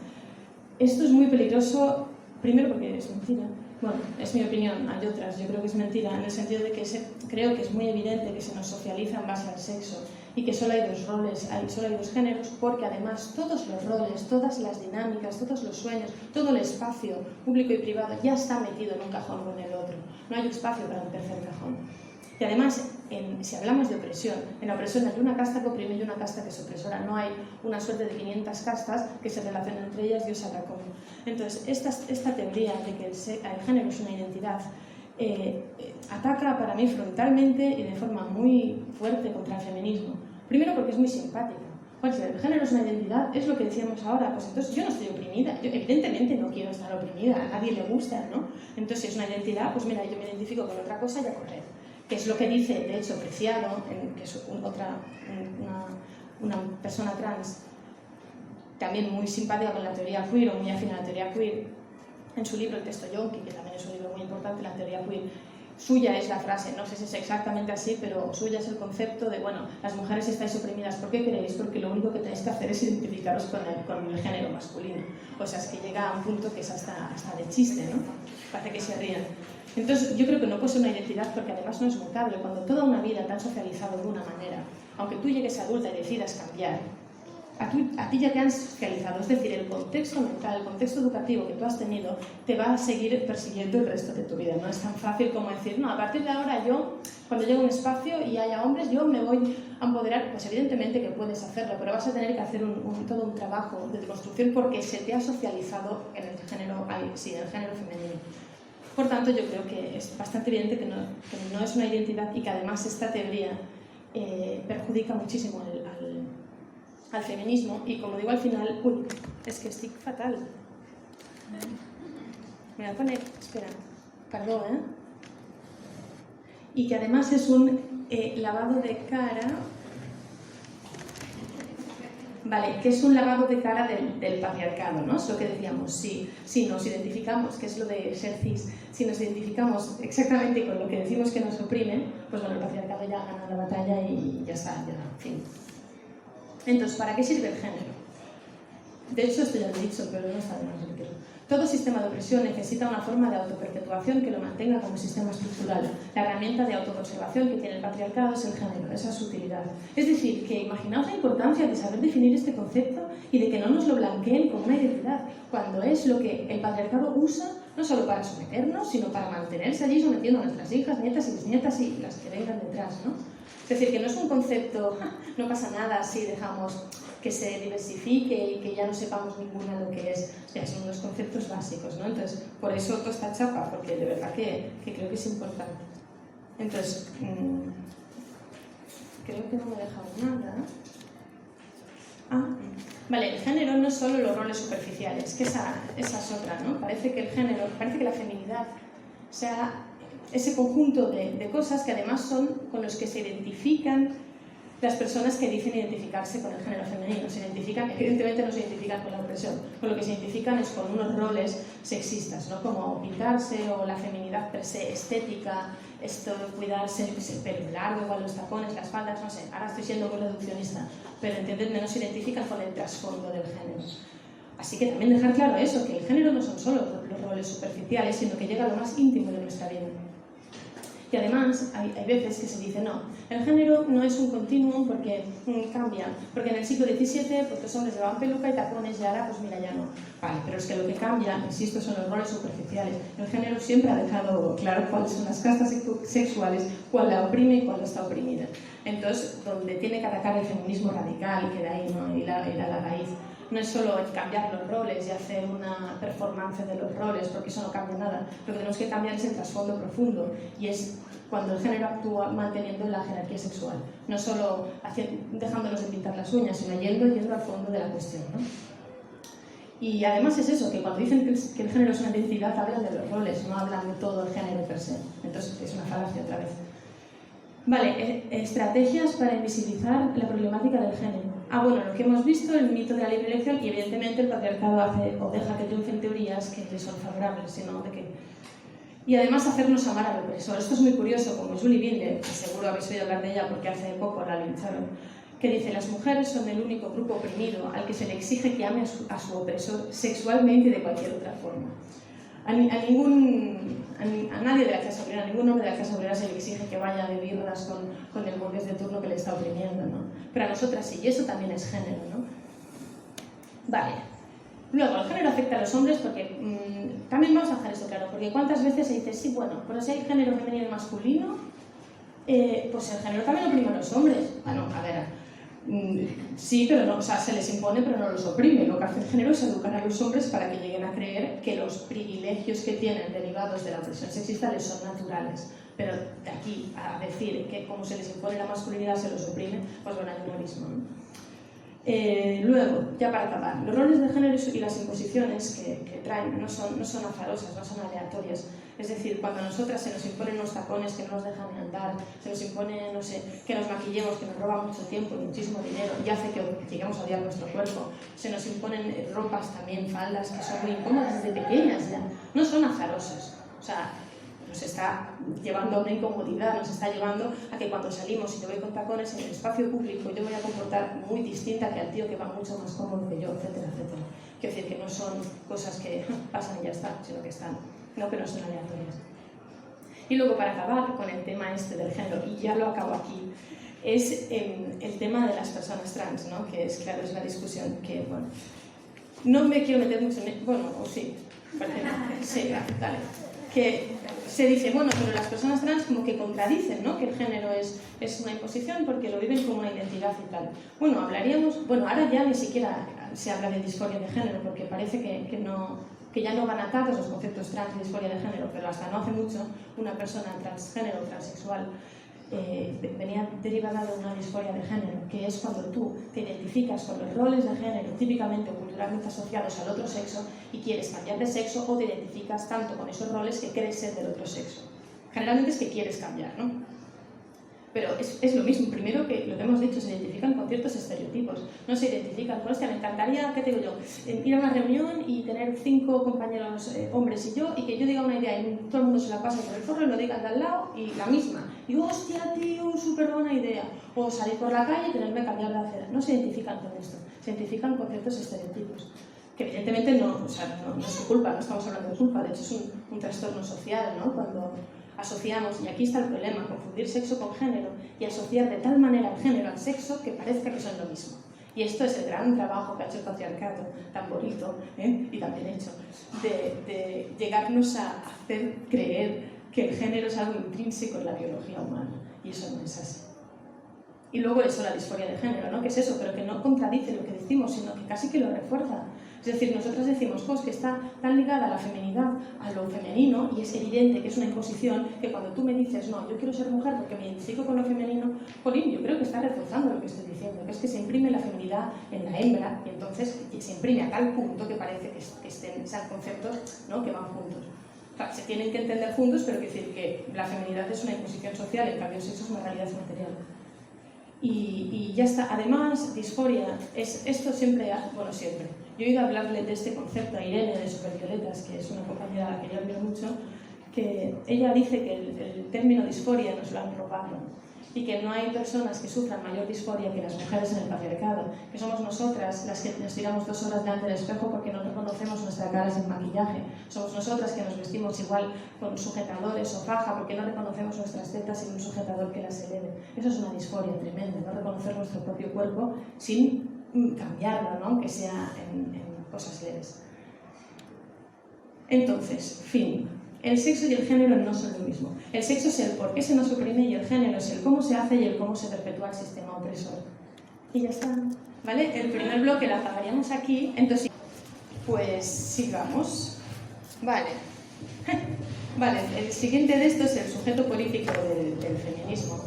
A: Esto es muy peligroso. Primero porque es mentira, bueno, es mi opinión, hay otras, yo creo que es mentira, en el sentido de que creo que es muy evidente que se nos socializa en base al sexo y que solo hay dos roles, solo hay dos géneros, porque además todos los roles, todas las dinámicas, todos los sueños, todo el espacio público y privado ya está metido en un cajón o en el otro, no hay espacio para un tercer cajón. Y además, si hablamos de opresión, en la opresión hay una casta que oprime y una casta que es opresora. No hay una suerte de 500 castas que se relacionan entre ellas, Dios sabrá cómo. Entonces, esta teoría de que el género es una identidad ataca para mí frontalmente y de forma muy fuerte contra el feminismo. Primero porque es muy simpática. Bueno, si el género es una identidad, es lo que decíamos ahora, pues entonces yo no estoy oprimida. Yo evidentemente no quiero estar oprimida, a nadie le gusta, ¿no? Entonces, si es una identidad, pues mira, yo me identifico con otra cosa y a correr. Que es lo que dice, de hecho, Preciado, que es una persona trans, también muy simpática con la teoría queer o muy afín a la teoría queer, en su libro El texto yonki, que también es un libro muy importante, la teoría queer, suya es la frase, no sé si es exactamente así, pero suya es el concepto de, bueno, las mujeres estáis oprimidas, ¿por qué queréis? Porque lo único que tenéis que hacer es identificaros con el género masculino. O sea, es que llega a un punto que es hasta de chiste, ¿no? Parece que se rían. Entonces, yo creo que no puede ser una identidad porque además no es mutable. Cuando toda una vida te han socializado de una manera, aunque tú llegues adulta y decidas cambiar, a ti ya te han socializado. Es decir, el contexto mental, el contexto educativo que tú has tenido, te va a seguir persiguiendo el resto de tu vida. No es tan fácil como decir, no, a partir de ahora yo, cuando llegue a un espacio y haya hombres, yo me voy a empoderar. Pues evidentemente que puedes hacerlo, pero vas a tener que hacer todo un trabajo de construcción porque se te ha socializado en el género femenino. Por tanto, yo creo que es bastante evidente que no es una identidad y que además esta teoría perjudica muchísimo al feminismo. Y como digo al final, uy, es que estoy fatal. Me voy a poner, espera, perdón, ¿eh? Y que además es un lavado de cara. Vale, que es un lavado de cara del patriarcado, ¿no? Es lo que decíamos, si nos identificamos, que es lo de ser cis, si nos identificamos exactamente con lo que decimos que nos oprime, pues bueno, el patriarcado ya ha ganado la batalla y ya está, ya, en fin. Entonces, ¿para qué sirve el género? De hecho, esto ya lo he dicho, pero no está de más repetirlo. Todo sistema de opresión necesita una forma de autoperpetuación que lo mantenga como sistema estructural. La herramienta de autoconservación que tiene el patriarcado es el género, esa es su utilidad. Es decir, que imaginaos la importancia de saber definir este concepto y de que no nos lo blanqueen con una identidad, cuando es lo que el patriarcado usa no solo para someternos, sino para mantenerse allí sometiendo a nuestras hijas, nietas y bisnietas y las que vengan detrás, ¿no? Es decir, que no es un concepto, no pasa nada si dejamos que se diversifique y que ya no sepamos ninguna lo que es. O sea, son unos conceptos básicos, ¿no? Entonces, por eso toda esta chapa, porque de verdad que creo que es importante. Entonces, creo que no me he dejado nada. Vale, el género no es solo los roles superficiales, que esa es otra, ¿no? Parece que el género, parece que la feminidad sea ese conjunto de cosas que además son con los que se identifican las personas que dicen identificarse con el género femenino. Se identifican, evidentemente no se identifican con la opresión, con lo que se identifican es con unos roles sexistas, ¿no? Como pintarse o la feminidad per se estética, esto de cuidarse, el pelo largo, igual los tacones, las faldas, no sé, ahora estoy siendo muy reduccionista, pero entiéndeme, no se identifican con el trasfondo del género. Así que también dejar claro eso, que el género no son solo los roles superficiales, sino que llega a lo más íntimo de nuestra vida. Y además, hay veces que se dice, no, el género no es un continuum porque cambia, porque en el siglo XVII pues, los hombres llevaban peluca y tacones y ahora, pues mira, ya no. Vale, pero es que lo que cambia, insisto, son los roles superficiales. El género siempre ha dejado claro cuáles son las castas sexuales, cuál la oprime y cuál está oprimida. Entonces, donde tiene que atacar el feminismo radical, que de ahí no ir a la raíz, no es solo cambiar los roles y hacer una performance de los roles, porque eso no cambia nada. Lo que tenemos que cambiar es el trasfondo profundo, y es cuando el género actúa manteniendo la jerarquía sexual, no solo dejándonos de pintar las uñas, sino yendo al fondo de la cuestión, ¿no? Y además es eso, que cuando dicen que el género es una identidad, hablan de los roles, no hablan de todo el género per se. Entonces es una falacia otra vez. Vale, estrategias para invisibilizar la problemática del género. Bueno, lo que hemos visto, el mito de la libre elección, y evidentemente el patriarcado hace o deja que triunfen teorías que le son favorables, sino de que... Y además hacernos amar al opresor. Esto es muy curioso, como Julie Binder, que seguro habéis oído hablar de ella porque hace poco la lincharon, que dice, las mujeres son el único grupo oprimido al que se le exige que ame a su opresor sexualmente y de cualquier otra forma. A nadie de la clase obrera, a ningún hombre de la clase obrera se le exige que vaya de birras con el burgués de turno que le está oprimiendo, ¿no? Pero a nosotras sí, y eso también es género, ¿no? Vale. Luego, el género afecta a los hombres porque... también vamos a dejar esto claro, porque cuántas veces se dice, sí, bueno, pero si hay género femenino y masculino, pues el género también oprime a los hombres. Bueno, a ver... sí, pero no, o sea, se les impone pero no los oprime. Lo que hace el género es educar a los hombres para que lleguen a creer que los privilegios que tienen derivados de la opresión sexista les son naturales. Pero de aquí a decir que como se les impone la masculinidad se los oprime, pues bueno, hay un abismo, ¿no? Luego, ya para acabar, los roles de género y las imposiciones que traen no son azarosas, no son aleatorias. Es decir, cuando a nosotras se nos imponen unos tacones que no nos dejan ni andar, se nos impone, no sé, que nos maquillemos, que nos roba mucho tiempo y muchísimo dinero y hace que lleguemos a odiar nuestro cuerpo, se nos imponen ropas también, faldas que son muy incómodas desde pequeñas ya, no son azarosas. O sea, nos está llevando a una incomodidad, nos está llevando a que cuando salimos y yo voy con tacones en el espacio público yo me voy a comportar muy distinta que al tío que va mucho más cómodo que yo, etcétera, etcétera. Quiero decir que no son cosas que pasan y ya está, sino que están, no que no son aleatorias. Y luego, para acabar con el tema este del género, y ya lo acabo aquí, es el tema de las personas trans, ¿no? Que es, claro, es la discusión que, bueno, no me quiero meter mucho en... Bueno, o sí, sí, dale. Que se dice, bueno, pero las personas trans como que contradicen, ¿no? Que el género es una imposición porque lo viven como una identidad y tal. Bueno, hablaríamos... Bueno, ahora ya ni siquiera se habla de disforia de género porque parece que ya no van atados los conceptos trans y disforia de género, pero hasta no hace mucho una persona transgénero, transexual, venía derivada de una disforia de género, que es cuando tú te identificas con los roles de género típicamente o culturalmente asociados al otro sexo y quieres cambiar de sexo o te identificas tanto con esos roles que crees ser del otro sexo. Generalmente es que quieres cambiar, ¿no? Pero es lo mismo, primero que lo que hemos dicho, se identifican con ciertos estereotipos, no se identifican con, hostia, me encantaría, ¿qué te digo yo? Ir a una reunión y tener 5 compañeros hombres y yo, y que yo diga una idea y todo el mundo se la pase por el forro y lo diga de al lado y la misma. Y hostia, tío, súper buena idea. O salir por la calle y tenerme que cambiar de acera. No se identifican con esto, se identifican con ciertos estereotipos. Que evidentemente no, o sea, no es su culpa, no estamos hablando de culpa, de hecho es un trastorno social, ¿no? asociamos, y aquí está el problema, confundir sexo con género y asociar de tal manera el género al sexo que parezca que son lo mismo. Y esto es el gran trabajo que ha hecho el patriarcado, tan bonito y tan bien hecho, de llegarnos a hacer creer que el género es algo intrínseco en la biología humana, y eso no es así. Y luego eso, la disforia de género, ¿no? Que es eso, pero que no contradice lo que decimos, sino que casi que lo refuerza. Es decir, nosotras decimos, pues que está tan ligada a la feminidad, a lo femenino, y es evidente que es una imposición, que cuando tú me dices, no, yo quiero ser mujer porque me identifico con lo femenino, jolín, yo creo que está reforzando lo que estoy diciendo, que es que se imprime la feminidad en la hembra, y entonces se imprime a tal punto que parece que sean conceptos, ¿no?, que van juntos. O sea, se tienen que entender juntos, pero quiero decir que la feminidad es una imposición social, en cambio el sexo es una realidad material. Y ya está. Además, disforia, esto siempre, bueno, siempre. Yo he ido a hablarle de este concepto a Irene de Supervioletas, que es una compañera a la que yo admiro mucho, que ella dice que el término disforia nos lo han robado y que no hay personas que sufran mayor disforia que las mujeres en el patriarcado, que somos nosotras las que nos tiramos 2 horas delante del espejo porque no reconocemos nuestra cara sin maquillaje, somos nosotras que nos vestimos igual con sujetadores o faja porque no reconocemos nuestras tetas sin un sujetador que las eleve. Eso es una disforia tremenda, no reconocer nuestro propio cuerpo sin cambiarlo, ¿no?, que sea en cosas leves. Entonces, fin. El sexo y el género no son lo mismo. El sexo es el por qué se nos oprime y el género es el cómo se hace y el cómo se perpetúa el sistema opresor. Y ya está, ¿vale? El primer bloque lo acabaríamos aquí, entonces, pues sigamos. Vale. Vale, el siguiente de esto es el sujeto político del feminismo,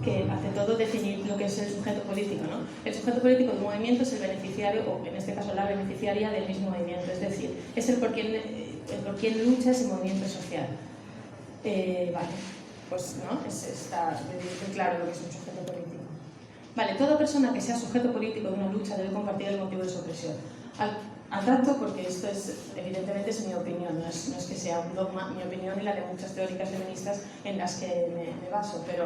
A: que hace todo definir lo que es el sujeto político, ¿no? El sujeto político de un movimiento es el beneficiario, o en este caso la beneficiaria del mismo movimiento, es decir, es el por quien lucha ese movimiento social. Vale, pues ¿no? Está muy claro lo que es un sujeto político. Vale, toda persona que sea sujeto político de una lucha debe compartir el motivo de su opresión. Al tanto, porque esto es, evidentemente es mi opinión, no es que sea un dogma, mi opinión y la de muchas teóricas feministas en las que me baso, pero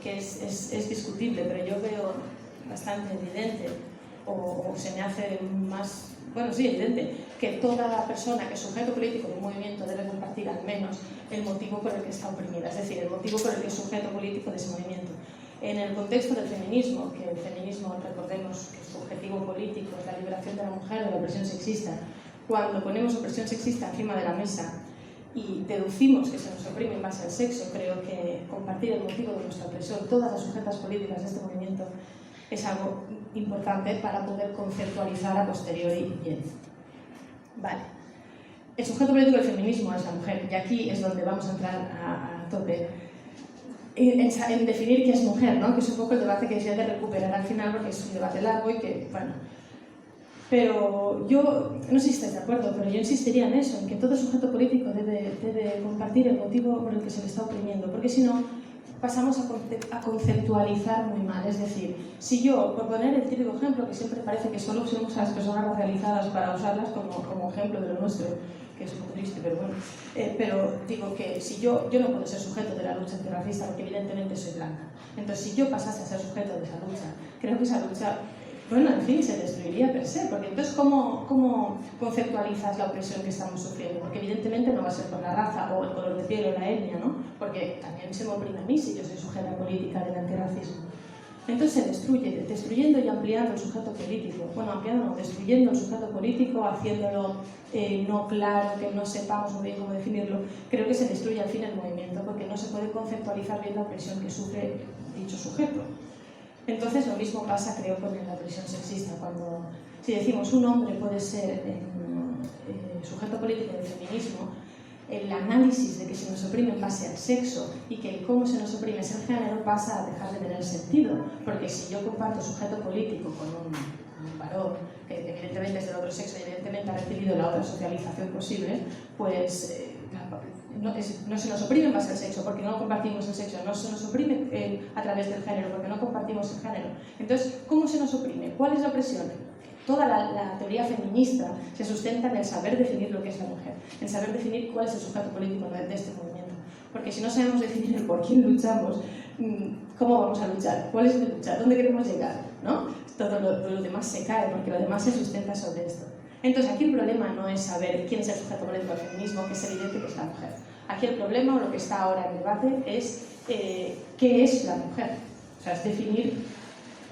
A: que es discutible, pero yo veo bastante evidente, o se me hace más, bueno, sí, evidente, que toda persona que es sujeto político de un movimiento debe compartir al menos el motivo por el que está oprimida, es decir, el motivo por el que es sujeto político de ese movimiento. En el contexto del feminismo, que el feminismo, recordemos que su objetivo político es la liberación de la mujer de la opresión sexista, cuando ponemos opresión sexista encima de la mesa y deducimos que se nos oprime en base al sexo, creo que compartir el motivo de nuestra opresión, todas las sujetas políticas de este movimiento, es algo importante para poder conceptualizar a posteriori bien. Vale. El sujeto político del feminismo es la mujer, y aquí es donde vamos a entrar a tope en definir qué es mujer, ¿no? Que es un poco el debate que se debe recuperar al final, porque es un debate largo y que, bueno. Pero yo, no sé si estáis de acuerdo, pero yo insistiría en eso, en que todo sujeto político debe compartir el motivo por el que se le está oprimiendo, porque si no, pasamos a conceptualizar muy mal. Es decir, si yo, por poner el típico ejemplo, que siempre parece que solo usamos a las personas racializadas para usarlas como ejemplo de lo nuestro, que es un poco triste, pero bueno, pero digo que si yo no puedo ser sujeto de la lucha antirracista porque evidentemente soy blanca, entonces si yo pasase a ser sujeto de esa lucha, creo que esa lucha, bueno, en fin, se destruiría per se, porque entonces ¿cómo conceptualizas la opresión que estamos sufriendo? Porque evidentemente no va a ser por la raza o el color de piel o la etnia, ¿no? Porque también se me oprime a mí si yo soy sujeta política del antirracismo. Entonces se destruye, destruyendo y ampliando el sujeto político. Bueno, ampliando no, destruyendo el sujeto político, haciéndolo no claro, que no sepamos muy bien cómo definirlo. Creo que se destruye al fin el movimiento, porque no se puede conceptualizar bien la opresión que sufre dicho sujeto. Entonces lo mismo pasa, creo, con la opresión sexista. Cuando, si decimos un hombre puede ser sujeto político del feminismo, el análisis de que se nos oprime en base al sexo y que el cómo se nos oprime es el género pasa a dejar de tener sentido, porque si yo comparto sujeto político con un varón que evidentemente es del otro sexo y evidentemente ha recibido la otra socialización posible, pues no se nos oprime en base al sexo porque no compartimos el sexo, no se nos oprime a través del género porque no compartimos el género. Entonces, ¿cómo se nos oprime? ¿Cuál es la opresión? Toda la teoría feminista se sustenta en el saber definir lo que es la mujer, en saber definir cuál es el sujeto político de este movimiento. Porque si no sabemos definir el por quién luchamos, ¿cómo vamos a luchar? ¿Cuál es mi lucha? ¿Dónde queremos llegar? ¿No? Todo lo demás se cae, porque lo demás se sustenta sobre esto. Entonces aquí el problema no es saber quién es el sujeto político del feminismo, que es evidente que es la mujer. Aquí el problema, o lo que está ahora en debate, es qué es la mujer. O sea, es definir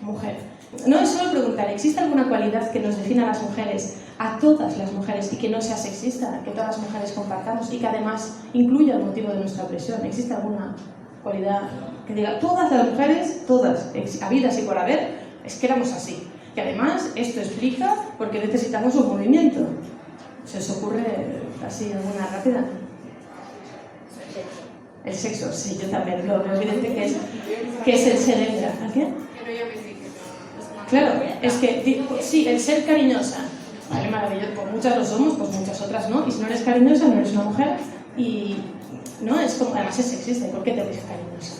A: mujer. No es solo preguntar, ¿existe alguna cualidad que nos defina a las mujeres, a todas las mujeres, y que no sea sexista, que todas las mujeres compartamos y que además incluya el motivo de nuestra opresión? ¿Existe alguna cualidad que diga, todas las mujeres, todas, habidas y por haber, es que éramos así? Y además, esto explica por qué necesitamos un movimiento. ¿Se os ocurre así alguna rápida? El sexo, sí, yo también lo veo evidente que es el ser hembra. ¿A qué? Claro, es que, sí, el ser cariñosa. Vale, maravilloso, pues muchas lo somos, pues muchas otras no. Y si no eres cariñosa, no eres una mujer. Y no, es como, además es sexista. ¿Y por qué te eres cariñosa?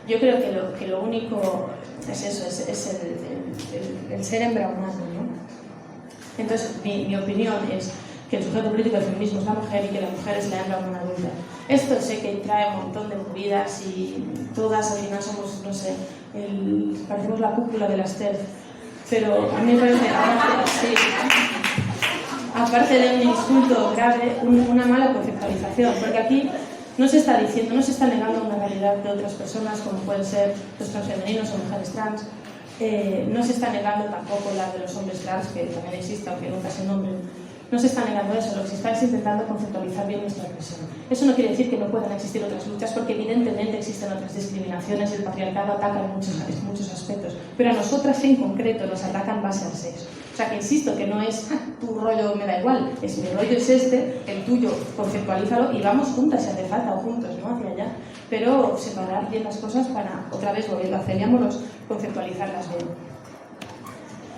A: Yo creo que lo único es eso, es el ser hembra humano, ¿no? Entonces, mi opinión es que el sujeto político del feminismo es la mujer y que la mujer es la hembra humana adulta. Esto sé que trae un montón de movidas y todas al final somos, no sé, parecemos la cúpula de las TERF, pero a mí me parece, aparte de un insulto grave, una mala conceptualización, porque aquí no se está diciendo, no se está negando una realidad de otras personas como pueden ser los transfemeninos o mujeres trans, no se está negando tampoco la de los hombres trans, que también existe, aunque nunca se nombren. No se está negando eso, lo que se está es intentando conceptualizar bien nuestra opresión. Eso no quiere decir que no puedan existir otras luchas, porque evidentemente existen otras discriminaciones, el patriarcado ataca en muchos aspectos, pero a nosotras en concreto nos atacan en base al sexo. O sea que insisto que no es tu rollo me da igual, es mi rollo es este, el tuyo, conceptualízalo y vamos juntas si hace falta, o juntos, ¿no? Hacia allá. Pero separar bien las cosas para, otra vez volviendo a Celia Moros, conceptualizarlas bien.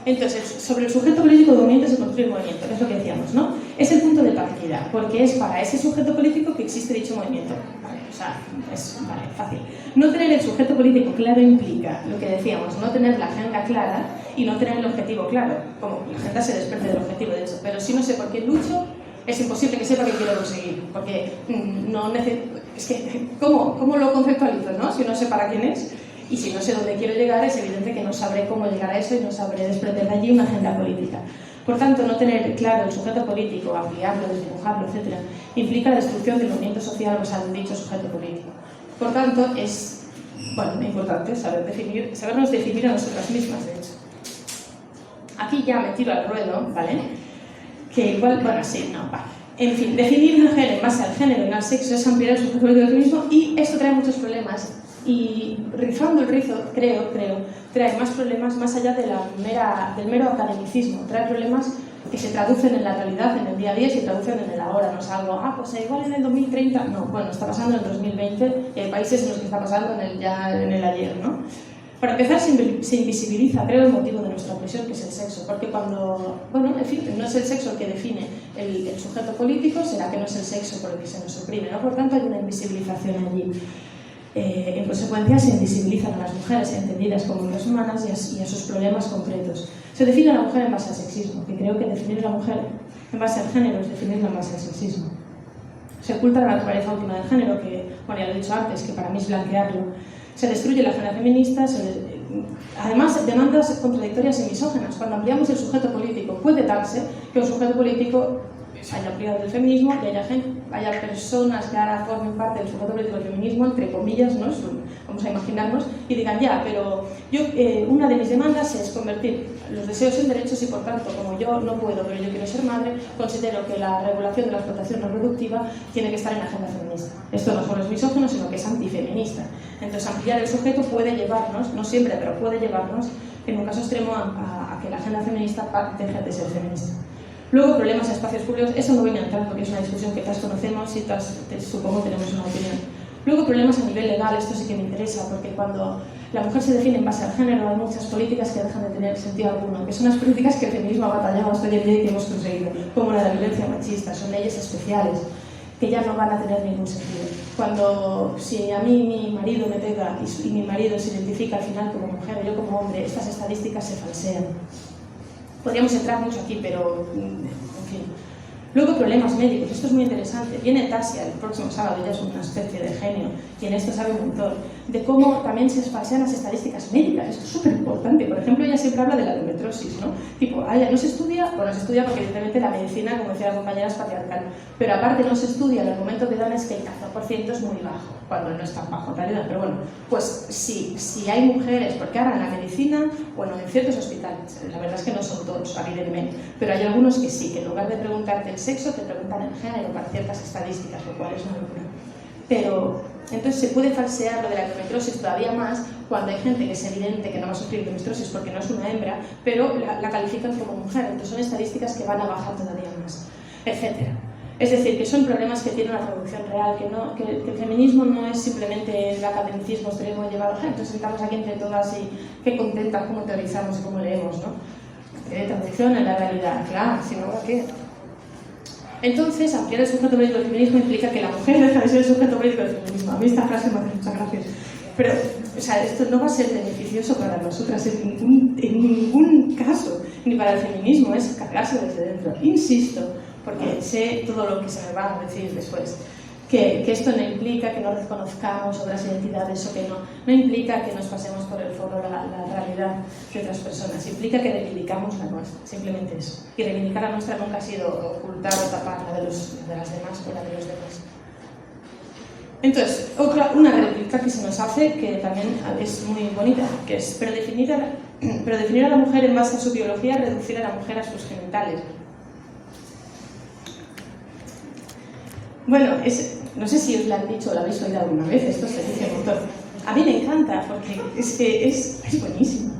A: Entonces, sobre el sujeto político de movimiento se construye el movimiento, que es lo que decíamos, ¿no? Es el punto de partida, porque es para ese sujeto político que existe dicho movimiento. Vale, o sea, es fácil. No tener el sujeto político claro implica, lo que decíamos, no tener la agenda clara y no tener el objetivo claro. Como la agenda se desprende del objetivo, de hecho, pero si no sé por qué lucho, es imposible que sepa qué quiero conseguir, porque no necesito... Es que, ¿cómo lo conceptualizo, no? Si no sé para quién es. Y si no sé dónde quiero llegar, es evidente que no sabré cómo llegar a eso y no sabré desprender de allí una agenda política. Por tanto, no tener claro el sujeto político, ampliarlo, desdibujarlo, etc., implica la destrucción del movimiento social basado en dicho sujeto político. Por tanto, es importante sabernos definir a nosotras mismas, de hecho. Aquí ya me tiro al ruedo, ¿vale? Que igual, En fin, definir mujer en base al género y al sexo es ampliar el sujeto político del mismo y esto trae muchos problemas. Y rizando el rizo, creo, trae más problemas más allá de del mero academicismo. Trae problemas que se traducen en la realidad, en el día a día, y se traducen en el ahora. No es algo, pues igual en el 2030. No, bueno, está pasando en el 2020 y hay países en los que está pasando ya en el ayer, ¿no? Para empezar, se invisibiliza, creo, el motivo de nuestra opresión, que es el sexo. Porque cuando, en fin, no es el sexo el que define el sujeto político, será que no es el sexo por el que se nos oprime, ¿no? Por tanto, hay una invisibilización allí. En consecuencia, se invisibilizan a las mujeres entendidas como hombres humanas y a sus problemas concretos. Se define a la mujer en base al sexismo, que creo que definir a la mujer en base al género es definirla en base al sexismo. Se oculta la naturaleza última del género, que, ya lo he dicho antes, que para mí es blanquearlo. Se destruye la agenda feminista, además demandas contradictorias y misógenas. Cuando ampliamos el sujeto político, puede darse que un sujeto político haya ampliado el feminismo y haya personas que ahora formen parte del sujeto político del feminismo, entre comillas, ¿no? Vamos a imaginarnos, y digan, pero una de mis demandas es convertir los deseos en derechos y, por tanto, como yo no puedo, pero yo quiero ser madre, considero que la regulación de la explotación reproductiva tiene que estar en la agenda feminista. Esto no solo es misógino, sino que es antifeminista. Entonces, ampliar el sujeto puede llevarnos, no siempre, pero puede llevarnos, en un caso extremo, a que la agenda feminista deje de ser feminista. Luego, problemas en espacios públicos, eso no voy a entrar porque es una discusión que todas conocemos y todas, supongo, tenemos una opinión. Luego, problemas a nivel legal, esto sí que me interesa, porque cuando la mujer se define en base al género, hay muchas políticas que dejan de tener sentido alguno, que son las políticas que el feminismo ha batallado hasta hoy en día y que hemos conseguido, como la de violencia machista, son leyes especiales, que ya no van a tener ningún sentido. Si a mí mi marido me pega y mi marido se identifica al final como mujer o yo como hombre, estas estadísticas se falsean. Podríamos entrar mucho aquí, pero en fin. Luego, problemas médicos. Esto es muy interesante. Viene Tasia el próximo sábado, ella es una especie de genio, y en esto sabe un montón, de cómo también se falsean las estadísticas médicas. Esto es súper importante. Por ejemplo, ella se siempre habla de la endometriosis, ¿no? Tipo, no se estudia, pues no se estudia porque evidentemente la medicina, como decía la compañera, es patriarcal, pero aparte no se estudia, el argumento que dan es que el 14% es muy bajo, cuando no es tan bajo en realidad, pero bueno, pues si hay mujeres, porque ahora en la medicina, bueno, en ciertos hospitales, la verdad es que no son todos, evidentemente, pero hay algunos que sí, que en lugar de preguntarte el sexo, te preguntan el género para ciertas estadísticas, lo cual es una locura. Pero entonces se puede falsear lo de la endometriosis todavía más cuando hay gente que es evidente que no va a sufrir endometriosis porque no es una hembra, pero la califican como mujer. Entonces son estadísticas que van a bajar todavía más, etc. Es decir, que son problemas que tienen una traducción real, que el feminismo no es simplemente el academicismo extremo llevado, entonces sentamos aquí entre todas y qué contentas, cómo teorizamos y cómo leemos, ¿no? Traducción en la realidad, claro, si no, ¿qué? Entonces, ampliar el sujeto político del feminismo implica que la mujer deja de ser el sujeto político del feminismo. A mí esta frase me hace muchas gracias. Pero, o sea, esto no va a ser beneficioso para nosotras en ningún caso, ni para el feminismo, es cargarse desde dentro. Insisto, porque sé todo lo que se me va a decir después. Que esto no implica que no reconozcamos otras identidades o que no implica que nos pasemos por el foro la realidad de otras personas, implica que reivindicamos la nuestra, simplemente eso. Y reivindicar la nuestra nunca ha sido ocultar o tapar la de las demás o la de los demás. Entonces, una réplica que se nos hace, que también es muy bonita, que es, pero definir a la mujer en base a su biología, reducir a la mujer a sus genitales. Bueno, no sé si os lo han dicho o lo habéis oído alguna vez, esto se dice un montón. A mí me encanta porque es que es buenísimo.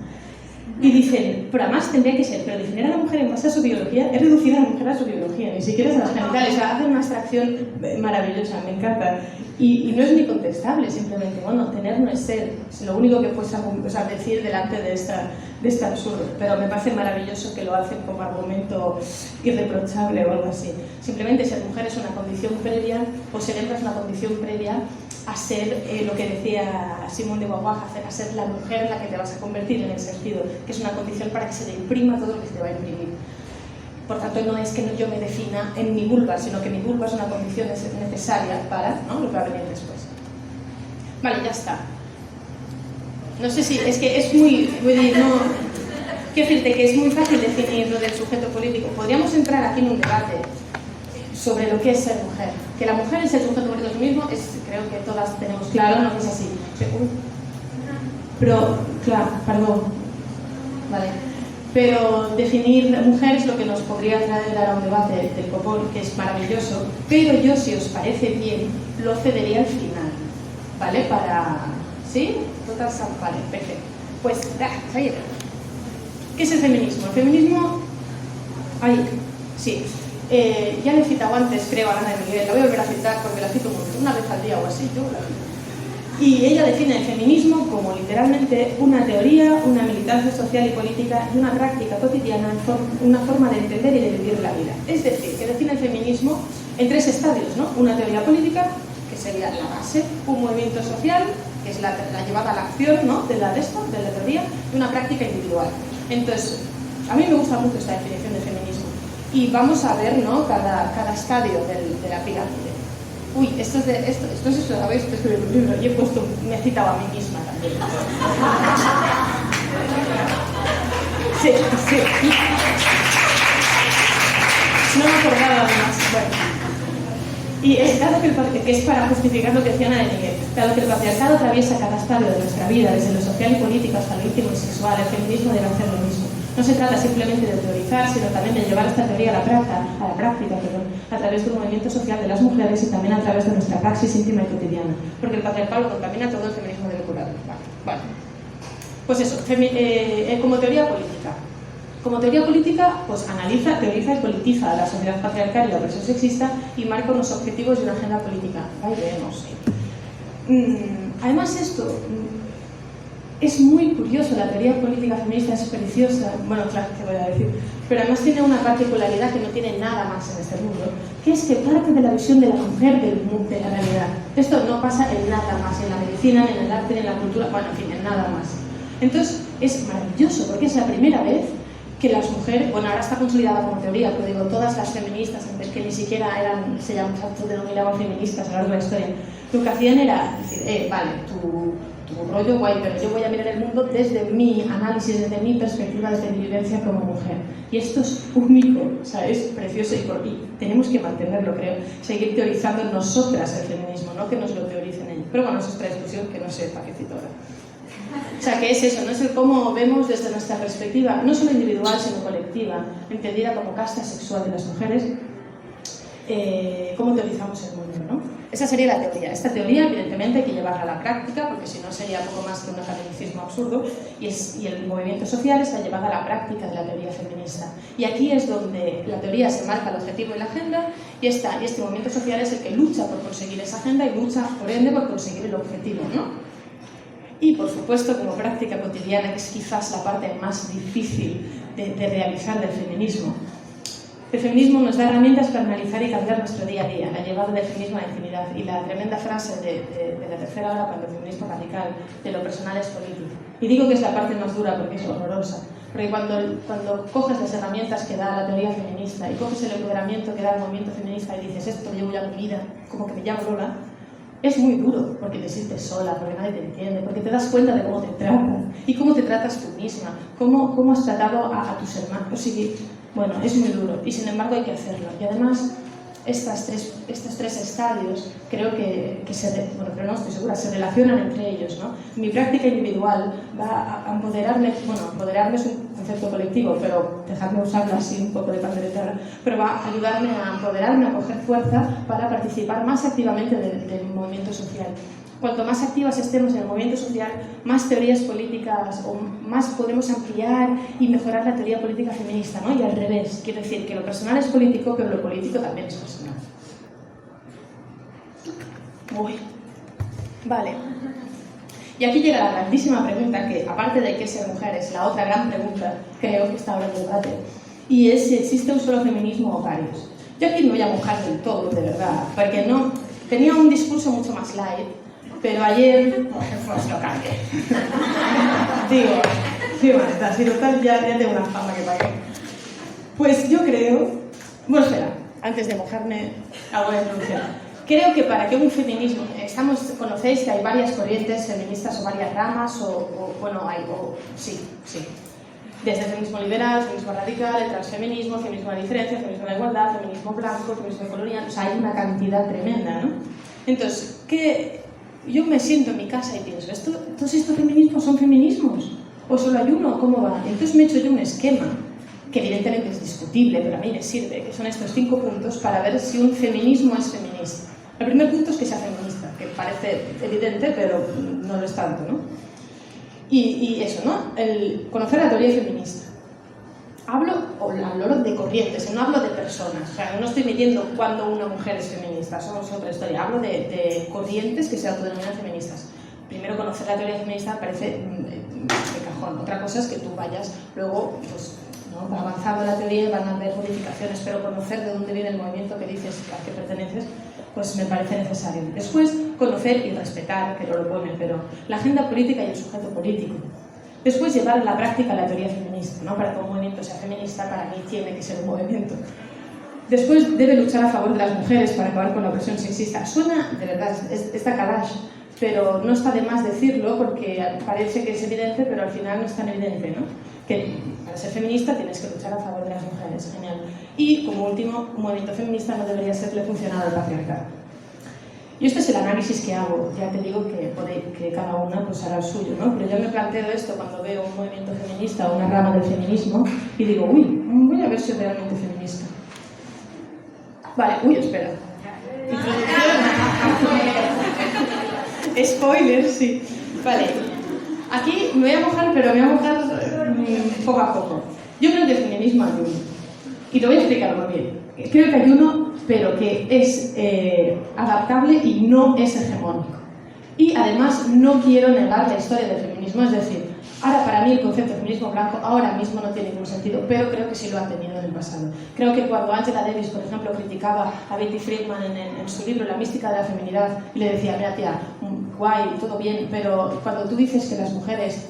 A: Y dicen, pero además tendría que ser, pero definir a la mujer en base a su biología es reducir a la mujer a su biología, ni siquiera es a las genitales, o sea, hacen una abstracción maravillosa, me encanta. Y no es ni contestable, simplemente, bueno, tener no es ser, es lo único que puedes decir delante de este absurdo, pero me parece maravilloso que lo hacen como argumento irreprochable o algo así. Simplemente ser mujer es una condición previa, o ser hembra es una condición previa a ser lo que decía Simón de Beauvoir, a ser la mujer en la que te vas a convertir, en el sentido que es una condición para que se te imprima todo lo que se te va a imprimir. Por tanto, no es que yo me defina en mi vulva, sino que mi vulva es una condición necesaria para, ¿no?, lo que va a venir después. Vale, ya está. No sé si, es que es muy no, quiero decirte que es muy fácil definir lo del sujeto político. Podríamos entrar aquí en un debate sobre lo que es ser mujer. Que la mujer es el sujeto político del mismo, creo que todas tenemos claro, no es así. Pero, claro, perdón. Vale. Pero definir mujer es lo que nos podría traer a un debate del copón, que es maravilloso, pero yo, si os parece bien, lo cedería al final, ¿vale? ¿Sí? Total, vale, perfecto. Pues, ahí. ¿Qué es el feminismo? El feminismo... Ahí, sí. Ya le he citado antes, creo, a Ana de Miguel, la voy a volver a citar porque la cito mucho, una vez al día o así, yo la cito. Y ella define el feminismo como literalmente una teoría, una militancia social y política y una práctica cotidiana, una forma de entender y de vivir la vida. Es decir, que define el feminismo en 3 estadios, ¿no? Una teoría política, que sería la base, un movimiento social, que es la llevada a la acción, ¿no?, de la teoría, y una práctica individual. Entonces, a mí me gusta mucho esta definición de feminismo. Y vamos a ver, ¿no?, cada estadio de la pirámide. Uy, esto es eso, habéis escrito un libro y me he citado a mí misma también. Sí. No me acordaba además. Bueno. Y es claro que es para justificar lo que decía Ana de Miguel. Dado que el patriarcado atraviesa cada estadio de nuestra vida, desde lo social y político hasta lo íntimo y sexual, el feminismo debe hacer lo mismo. No se trata simplemente de teorizar, sino también de llevar esta teoría a la práctica, a través de un movimiento social de las mujeres y también a través de nuestra praxis íntima y cotidiana. Porque el patriarcado lo contamina todo, el feminismo debe curarlo. Vale. Pues eso, como teoría política. Como teoría política, pues analiza, teoriza y politiza la sociedad patriarcal y la opresión sexista y marca unos objetivos y una agenda política. Ahí vemos. Además esto... Es muy curioso, la teoría política feminista es preciosa, bueno, claro, ¿qué voy a decir? Pero además tiene una particularidad que no tiene nada más en este mundo, que es que parte de la visión de la mujer del mundo, de la realidad. Esto no pasa en nada más, en la medicina, ni en el arte, ni en la cultura, bueno, en fin, en nada más. Entonces, es maravilloso, porque es la primera vez que las mujeres, bueno, ahora está consolidada como teoría, pero digo, todas las feministas, antes que ni siquiera se denominaban feministas a lo largo de la historia, lo que hacían era decir, vale, tu tu rollo guay, pero yo voy a mirar el mundo desde mi análisis, desde mi perspectiva, desde mi vivencia como mujer. Y esto es único, o sea, es precioso y tenemos que mantenerlo, creo, seguir teorizando nosotras el feminismo, no que nos lo teoricen ellos. Pero bueno, eso es otra discusión que no sé para qué cito ahora. O sea, que es eso, no es el cómo vemos desde nuestra perspectiva, no solo individual, sino colectiva, entendida como casta sexual de las mujeres, cómo teorizamos el mundo, ¿no? Esa sería la teoría. Esta teoría, evidentemente, hay que llevarla a la práctica, porque si no sería poco más que un academicismo absurdo, y el movimiento social está llevado a la práctica de la teoría feminista. Y aquí es donde la teoría se marca el objetivo y la agenda, y este movimiento social es el que lucha por conseguir esa agenda y lucha, por ende, por conseguir el objetivo, ¿no? Y, por supuesto, como práctica cotidiana, que es quizás la parte más difícil de realizar del feminismo. El feminismo nos da herramientas para analizar y cambiar nuestro día a día, la llevada del feminismo a la intimidad y la tremenda frase de la tercera hora cuando el feminismo radical, de lo personal es político. Y digo que es la parte más dura porque es horrorosa, porque cuando coges las herramientas que da la teoría feminista y coges el empoderamiento que da el movimiento feminista y dices esto llevo ya mi vida, como que me llamo Lola, es muy duro, porque te sientes sola, porque nadie te entiende, porque te das cuenta de cómo te tratan y cómo te tratas tú misma, cómo has tratado a tus hermanos. O sea, bueno, es muy duro y sin embargo hay que hacerlo. Y además, estos tres estadios creo que pero no estoy segura, se relacionan entre ellos, ¿no? Mi práctica individual va a empoderarme, bueno, empoderarme es un concepto colectivo, pero dejadme usarlo así un poco de pandereta, pero va a ayudarme a empoderarme, a coger fuerza para participar más activamente del movimiento social. Cuanto más activas estemos en el movimiento social, más teorías políticas o más podemos ampliar y mejorar la teoría política feminista, ¿no? Y al revés, quiero decir que lo personal es político, pero lo político también es personal. Uy. Vale. Y aquí llega la grandísima pregunta, que aparte de qué ser mujer es la otra gran pregunta, creo que está ahora en debate, y es si existe un solo feminismo o varios. Yo aquí me voy a mojar del todo, de verdad, porque no tenía un discurso mucho más light, pero ayer pues lo cambié. Digo, sí, bueno, si total ya tengo una fama que pagué. Pues yo creo, bueno, espera, antes de mojarme, voy a pronunciar. Creo que para que un feminismo, conocéis que hay varias corrientes feministas o varias ramas, sí. Desde el feminismo liberal, el feminismo radical, el transfeminismo, el feminismo de la diferencia, el feminismo de la igualdad, el feminismo blanco, el feminismo colonial, o sea, hay una cantidad tremenda, ¿no? Entonces, yo me siento en mi casa y pienso, ¿todos estos feminismos son feminismos? ¿O solo hay uno? ¿Cómo va? Entonces me he hecho yo un esquema, que evidentemente es discutible, pero a mí me sirve, que son estos 5 puntos para ver si un feminismo es feminista. El primer punto es que sea feminista, que parece evidente, pero no lo es tanto, ¿no? Y eso, ¿no? Conocer la teoría feminista. Hablo de corrientes, no hablo de personas. O sea, no estoy midiendo cuándo una mujer es feminista, eso es otra historia. Hablo de corrientes que se autodenominan feministas. Primero, conocer la teoría feminista parece de cajón. Otra cosa es que tú vayas luego, pues, ¿no? Avanzando la teoría van a haber modificaciones, pero conocer de dónde viene el movimiento que dices al que perteneces, pues me parece necesario. Después, conocer y respetar, que no lo pone, pero la agenda política y el sujeto político. Después, llevar a la práctica la teoría feminista, ¿no? Para que un movimiento sea feminista, para mí tiene que ser un movimiento. Después, debe luchar a favor de las mujeres para acabar con la opresión sexista. Suena, de verdad, está calash, pero no está de más decirlo porque parece que es evidente, pero al final no es tan evidente, ¿no? Que para ser feminista tienes que luchar a favor de las mujeres, genial. Y, como último, un movimiento feminista no debería serle funcional al patriarcado. Y este es el análisis que hago, ya te digo que cada una pues hará el suyo, ¿no? Pero yo me planteo esto cuando veo un movimiento feminista o una rama del feminismo y digo, uy, voy a ver si es realmente feminista. Vale, espera. Spoiler, sí. Vale, aquí me voy a mojar, pero me voy a mojar poco a poco. Yo creo que el feminismo hay uno, y te voy a explicar muy bien. Creo que hay uno, pero que es adaptable y no es hegemónico. Y además no quiero negar la historia del feminismo, es decir, ahora para mí el concepto de feminismo blanco ahora mismo no tiene ningún sentido, pero creo que sí lo ha tenido en el pasado. Creo que cuando Angela Davis, por ejemplo, criticaba a Betty Friedman en su libro La mística de la feminidad y le decía, mira tía, guay, todo bien, pero cuando tú dices que las mujeres,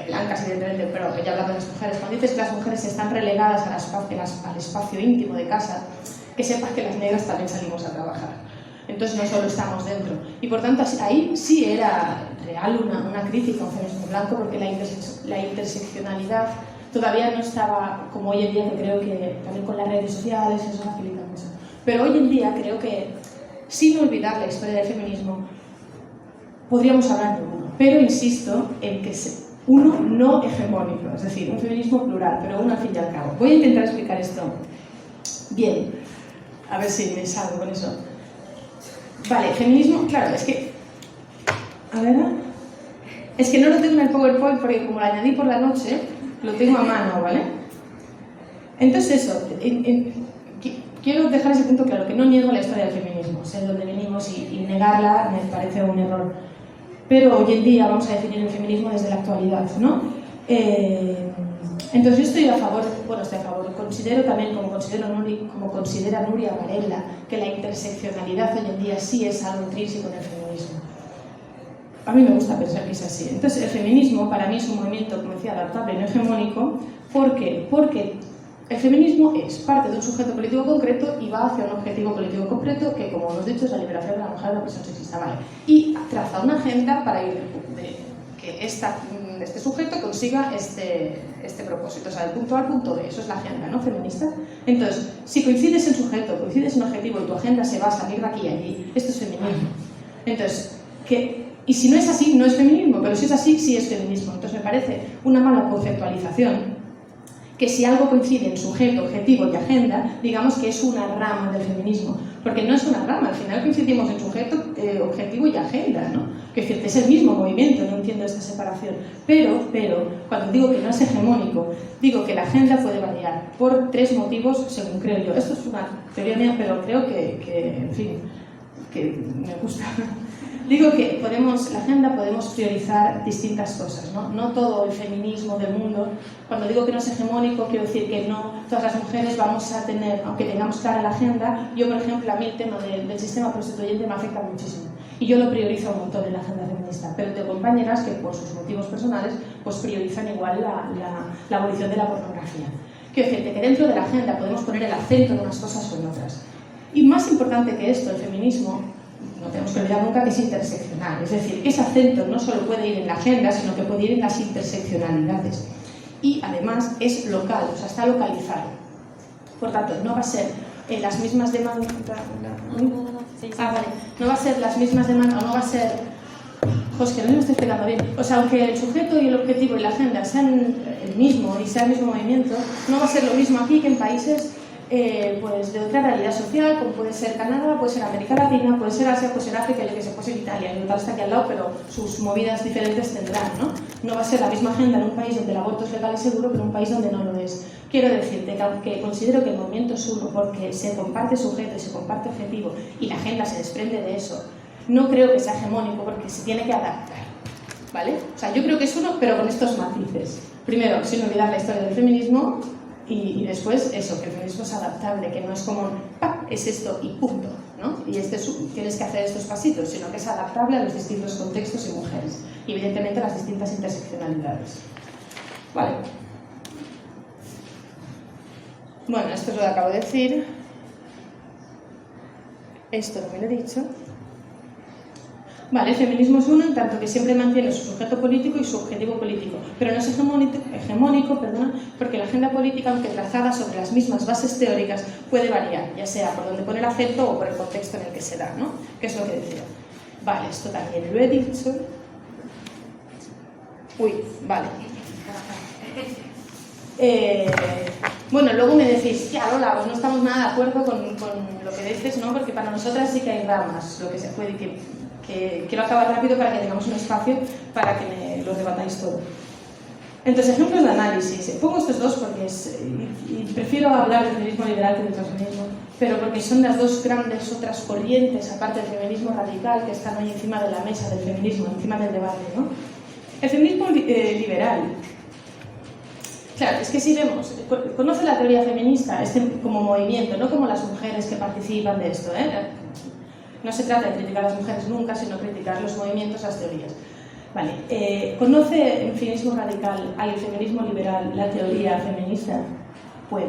A: blancas evidentemente, pero ella habla de las mujeres, cuando dices que las mujeres están relegadas al espacio íntimo de casa, que sepas que las negras también salimos a trabajar.
B: Entonces no solo estamos dentro. Y por tanto, ahí sí era real una crítica a un feminismo blanco, porque la interseccionalidad todavía no estaba como hoy en día, que creo que también con las redes sociales eso facilita mucho. Pero hoy en día creo que, sin olvidar la historia del feminismo, podríamos hablar de uno. Pero insisto en que uno no hegemónico, es decir, un feminismo plural, pero uno al fin y al cabo. Voy a intentar explicar esto bien, a ver si me salgo con eso. Vale, feminismo, claro, es que... A ver... Es que no lo tengo en el PowerPoint porque como lo añadí por la noche, lo tengo a mano, ¿vale? Entonces eso, quiero dejar ese punto claro, que no niego la historia del feminismo, sé de dónde venimos y negarla me parece un error. Pero hoy en día vamos a definir el feminismo desde la actualidad, ¿no? Entonces yo estoy a favor, considero también, como considera Nuria Varela, que la interseccionalidad hoy en día sí es algo intrínseco en el feminismo. A mí me gusta pensar que es así. Entonces el feminismo para mí es un movimiento, como decía, adaptable y no hegemónico. ¿Por qué? Porque el feminismo es parte de un sujeto político concreto y va hacia un objetivo político concreto que, como hemos dicho, es la liberación de la mujer de la opresión sexista, ¿vale? Y traza una agenda para ir que este sujeto consiga este propósito, o sea, del punto A al punto B. Eso es la agenda, ¿no? Feminista. Entonces, si coincides en sujeto, coincides en objetivo y tu agenda se basa en ir de aquí y allí, esto es feminismo. Entonces, y si no es así, no es feminismo, pero si es así, sí es feminismo. Entonces me parece una mala conceptualización que si algo coincide en sujeto, objetivo y agenda, digamos que es una rama del feminismo. Porque no es una rama, al final coincidimos en sujeto, objetivo y agenda, ¿no? Que es decir, es el mismo movimiento, no entiendo esta separación. Pero, cuando digo que no es hegemónico, digo que la agenda puede variar por 3 motivos, según creo yo. Esto es una teoría mía, pero creo que en fin, que me gusta. Digo que la agenda podemos priorizar distintas cosas, ¿no? No todo el feminismo del mundo. Cuando digo que no es hegemónico, quiero decir que no todas las mujeres vamos a tener, aunque tengamos clara la agenda. Yo, por ejemplo, a mí el tema del sistema prostituyente me afecta muchísimo. Y yo lo priorizo un montón en la agenda feminista. Pero tengo compañeras que, por sus motivos personales, pues priorizan igual la abolición de la pornografía. Quiero decirte que dentro de la agenda podemos poner el acento en unas cosas o en otras. Y más importante que esto, el feminismo, no tenemos que olvidar nunca que es interseccional, es decir, que ese acento no solo puede ir en la agenda, sino que puede ir en las interseccionalidades. Y además es local, o sea, está localizado. Por tanto, no va a ser las mismas demandas... no va a ser las mismas demandas, o no va a ser... Pues que no me estoy explicando bien. O sea, aunque el sujeto y el objetivo y la agenda sean el mismo y sea el mismo movimiento, no va a ser lo mismo aquí que en países pues de otra realidad social, como puede ser Canadá, puede ser América Latina, puede ser Asia, puede ser África, yo que sé, puede ser Italia. El tal está aquí al lado, pero sus movidas diferentes tendrán, ¿no? No va a ser la misma agenda en un país donde el aborto es legal y seguro que en un país donde no lo es. Quiero decirte que aunque considero que el movimiento es uno porque se comparte sujeto y se comparte objetivo y la agenda se desprende de eso, no creo que sea hegemónico porque se tiene que adaptar, ¿vale? O sea, yo creo que es uno, pero con estos matices. Primero, sin olvidar la historia del feminismo. Y después eso, que el feminismo es adaptable, que no es como ¡pam! Es esto y punto, ¿no? Y tienes que hacer estos pasitos, sino que es adaptable a los distintos contextos y mujeres. Y evidentemente a las distintas interseccionalidades. Vale. Bueno, esto es lo que acabo de decir. Esto también lo he dicho. Vale, el feminismo es uno en tanto que siempre mantiene su sujeto político y su objetivo político, pero no es hegemónico, porque la agenda política, aunque trazada sobre las mismas bases teóricas, puede variar, ya sea por donde pone el acento o por el contexto en el que se da, ¿no? Que es lo que decía. Vale, esto también lo he dicho. Uy, vale. Bueno, luego me decís, ya Lola, pues no estamos nada de acuerdo con lo que dices, ¿no? Porque para nosotras sí que hay ramas, lo que se puede que quiero acabar rápido para que tengamos un espacio para que me lo debatáis todo. Entonces, ejemplos de análisis. Pongo estos dos porque y prefiero hablar del feminismo liberal que del transfeminismo, pero porque son las dos grandes otras corrientes, aparte del feminismo radical, que están hoy encima de la mesa del feminismo, encima del debate, ¿no? El feminismo liberal. Claro, es que si vemos, conoce la teoría feminista como movimiento, no como las mujeres que participan de esto, ¿eh? No se trata de criticar a las mujeres nunca, sino criticar los movimientos, las teorías. Vale, ¿conoce el feminismo radical, el feminismo liberal, la teoría feminista? Puede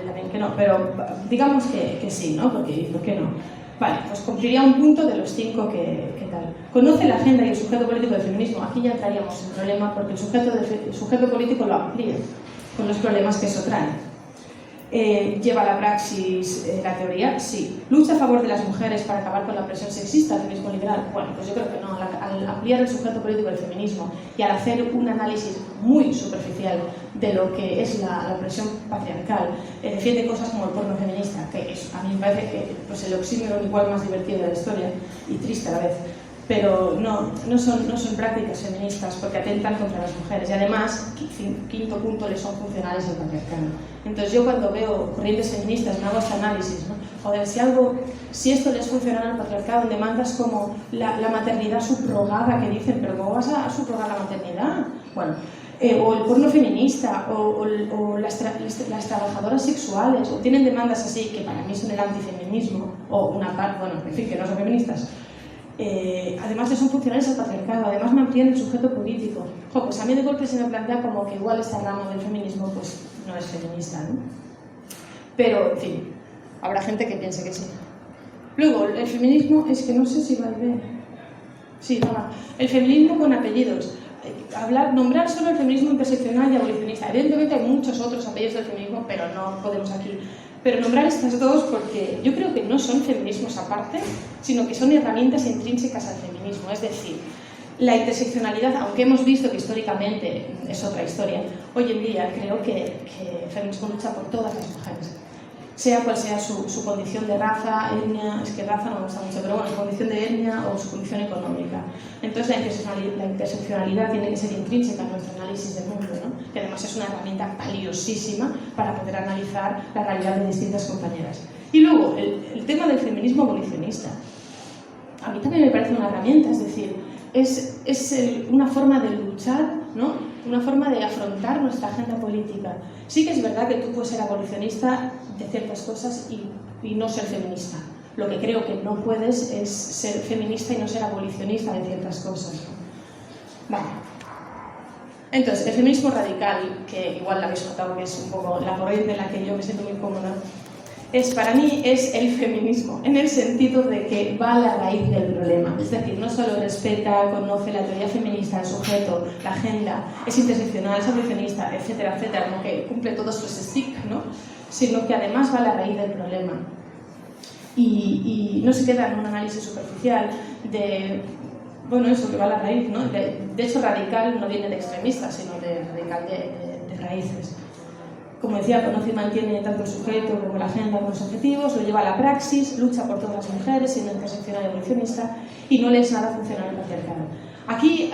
B: también que no, pero digamos que sí, ¿no? Porque ¿por qué no? Vale, pues cumpliría un punto de los 5 que tal. Conoce la agenda y el sujeto político del feminismo. Aquí ya entraríamos en problema porque el sujeto político lo amplía con los problemas que eso trae. ¿Lleva a la praxis la teoría? Sí. ¿Lucha a favor de las mujeres para acabar con la presión sexista del feminismo liberal? Bueno, pues yo creo que no. Al ampliar el sujeto político del feminismo y al hacer un análisis muy superficial de lo que es la opresión patriarcal, defiende cosas como el porno feminista, que a mí me parece que pues, el oxímoron igual más divertido de la historia y triste a la vez. Pero no son prácticas feministas porque atentan contra las mujeres y además, quinto punto, le son funcionales al patriarcado. Entonces yo cuando veo corrientes feministas me hago este análisis, ¿no? Joder, si esto les funciona al patriarcado en demandas como la maternidad subrogada que dicen, pero ¿cómo vas a subrogar la maternidad? Bueno, o el porno feminista, o las trabajadoras sexuales, o tienen demandas así que para mí son el antifeminismo, o una parte, bueno, en fin, que no son feministas. Además de son funcionales al patriarcado, además me amplían el sujeto político. Pues a mí de golpe se me plantea como que igual esta rama del feminismo pues no es feminista, ¿no? Pero, en fin, habrá gente que piense que sí. Luego, el feminismo, es que no sé si va a ver. Sí, no va. El feminismo con apellidos. Nombrar solo el feminismo interseccional y abolicionista. Evidentemente hay muchos otros apellidos del feminismo, pero no podemos aquí. Pero nombrar estas dos porque yo creo que no son feminismos aparte, sino que son herramientas intrínsecas al feminismo. Es decir, la interseccionalidad, aunque hemos visto que históricamente es otra historia, hoy en día creo que el feminismo lucha por todas las mujeres. Sea cual sea su condición de raza, etnia, es que raza no me gusta mucho, pero bueno, su condición de etnia o su condición económica. Entonces la interseccionalidad tiene que ser intrínseca en nuestro análisis del mundo, ¿no? Que además es una herramienta valiosísima para poder analizar la realidad de distintas compañeras. Y luego, el tema del feminismo abolicionista. A mí también me parece una herramienta, es decir, es una forma de luchar, ¿no? Una forma de afrontar nuestra agenda política. Sí que es verdad que tú puedes ser abolicionista de ciertas cosas y no ser feminista. Lo que creo que no puedes es ser feminista y no ser abolicionista de ciertas cosas. Vale. Entonces, el feminismo radical, que igual la habéis notado que es un poco la corriente en la que yo me siento muy cómoda, para mí es el feminismo, en el sentido de que va a la raíz del problema. Es decir, no solo respeta, conoce la teoría feminista, el sujeto, la agenda, es interseccional, es abolicionista, etcétera, etcétera, como que cumple todos los STIC, ¿no? Sino que además va a la raíz del problema. Y no se queda en un análisis superficial de, bueno, eso que va a la raíz, ¿no? De hecho, radical no viene de extremista, sino de radical de raíces. Como decía, conoce y mantiene tanto el sujeto como la agenda como los objetivos, lo lleva a la praxis, lucha por todas las mujeres, siendo interseccional y evolucionista, y no le es nada funcional al patriarcado. Aquí,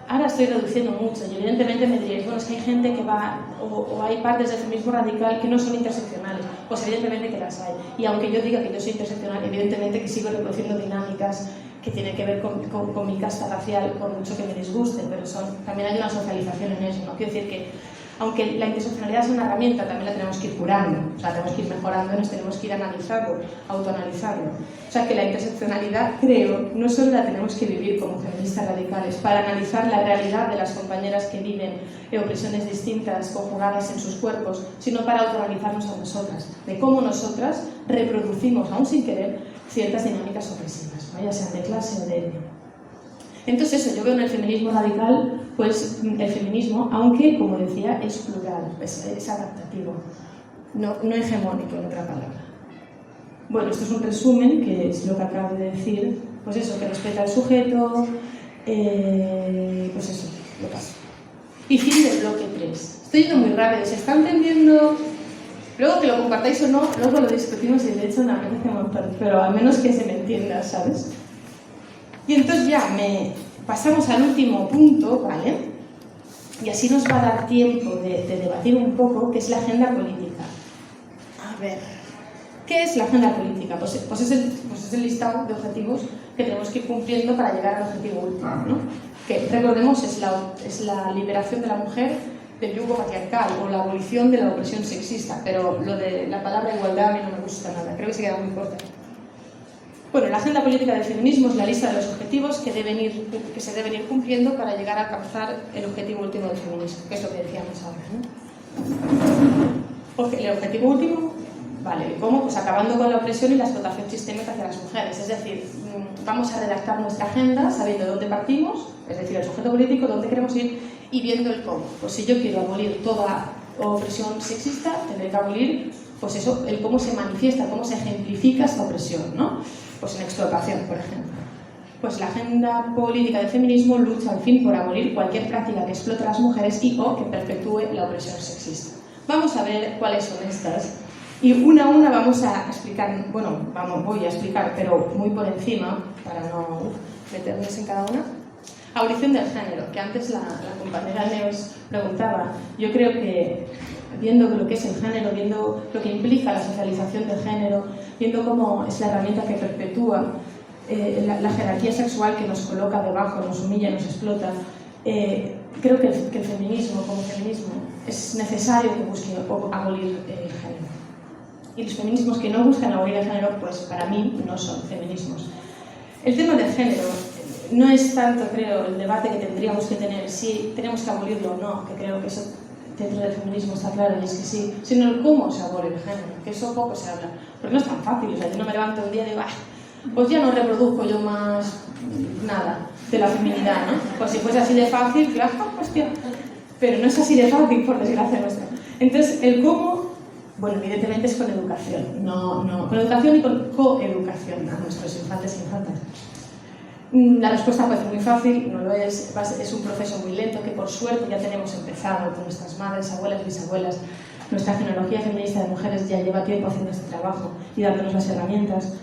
B: ahora estoy reduciendo mucho, y evidentemente me diréis, bueno, es que hay gente que va, o hay partes del feminismo radical que no son interseccionales, pues evidentemente que las hay. Y aunque yo diga que yo soy interseccional, evidentemente que sigo reproduciendo dinámicas que tienen que ver con mi casta racial, por mucho que me disguste, pero también hay una socialización en eso, ¿no? Quiero decir que aunque la interseccionalidad es una herramienta, también la tenemos que ir curando, o sea, tenemos que ir mejorando, nos tenemos que ir analizando, autoanalizando. O sea, que la interseccionalidad, creo, no solo la tenemos que vivir como feministas radicales, para analizar la realidad de las compañeras que viven opresiones distintas, conjugadas en sus cuerpos, sino para autoanalizarnos a nosotras, de cómo nosotras reproducimos, aún sin querer, ciertas dinámicas opresivas, ¿no? Ya sean de clase o de etnia. Entonces eso, yo veo en el feminismo radical, pues el feminismo, aunque, como decía, es plural, es adaptativo, no hegemónico, en otra palabra. Bueno, esto es un resumen, que es lo que acabo de decir, pues eso, que respeta al sujeto, pues eso, lo paso. Y fin del bloque 3. Estoy yendo muy rápido, se está entendiendo. Luego que lo compartáis o no, luego lo discutimos y de hecho me apetece un montón, pero al menos que se me entienda, ¿sabes? Y entonces ya pasamos al último punto, ¿vale? Y así nos va a dar tiempo de debatir un poco qué es la agenda política. A ver, ¿qué es la agenda política? Pues es el listado de objetivos que tenemos que ir cumpliendo para llegar al objetivo último, ¿no? Que, recordemos, es la liberación de la mujer del yugo patriarcal o la abolición de la opresión sexista, pero lo de la palabra igualdad a mí no me gusta nada, creo que se queda muy corta. Bueno, la agenda política del feminismo es la lista de los objetivos que se deben ir cumpliendo para llegar a alcanzar el objetivo último del feminismo, que es lo que decíamos ahora, ¿no? El objetivo último, Vale, ¿cómo? Pues acabando con la opresión y la explotación sistémica hacia las mujeres. Es decir, vamos a redactar nuestra agenda sabiendo de dónde partimos, es decir, el sujeto político, dónde queremos ir y viendo el cómo. Pues si yo quiero abolir toda opresión sexista, tendré que abolir, pues eso, el cómo se manifiesta, cómo se ejemplifica esta opresión, ¿no? Pues en explotación, por ejemplo. Pues la agenda política del feminismo lucha al fin por abolir cualquier práctica que explote a las mujeres y o que perpetúe la opresión sexista. Vamos a ver cuáles son estas y una a una vamos a explicar, bueno, voy a explicar, pero muy por encima, para no meternos en cada una. Abolición del género, que antes la compañera Neus preguntaba. Yo creo que viendo lo que es el género, viendo lo que implica la socialización del género, viendo cómo es la herramienta que perpetúa la jerarquía sexual que nos coloca debajo, nos humilla, nos explota, creo que el feminismo, como feminismo, es necesario que busque abolir el género. Y los feminismos que no buscan abolir el género, pues para mí no son feminismos. El tema del género no es tanto, creo, el debate que tendríamos que tener si tenemos que abolirlo o no, que creo que eso dentro del feminismo está claro y es que sí, sino el cómo se abole el género, que eso poco se habla. Porque no es tan fácil, o sea, yo no me levanto un día y digo, pues ya no reproduzco yo más nada de la feminidad, ¿no? Pues si fuese así de fácil, claro, hostia. Pero no es así de fácil, por desgracia nuestra. Entonces, el cómo, bueno, evidentemente es con educación, con educación y con coeducación a nuestros infantes e infantas. La respuesta puede ser muy fácil, no lo es un proceso muy lento que por suerte ya tenemos empezado con nuestras madres, abuelas, bisabuelas. Nuestra genealogía feminista de mujeres ya lleva tiempo haciendo este trabajo y dándonos las herramientas.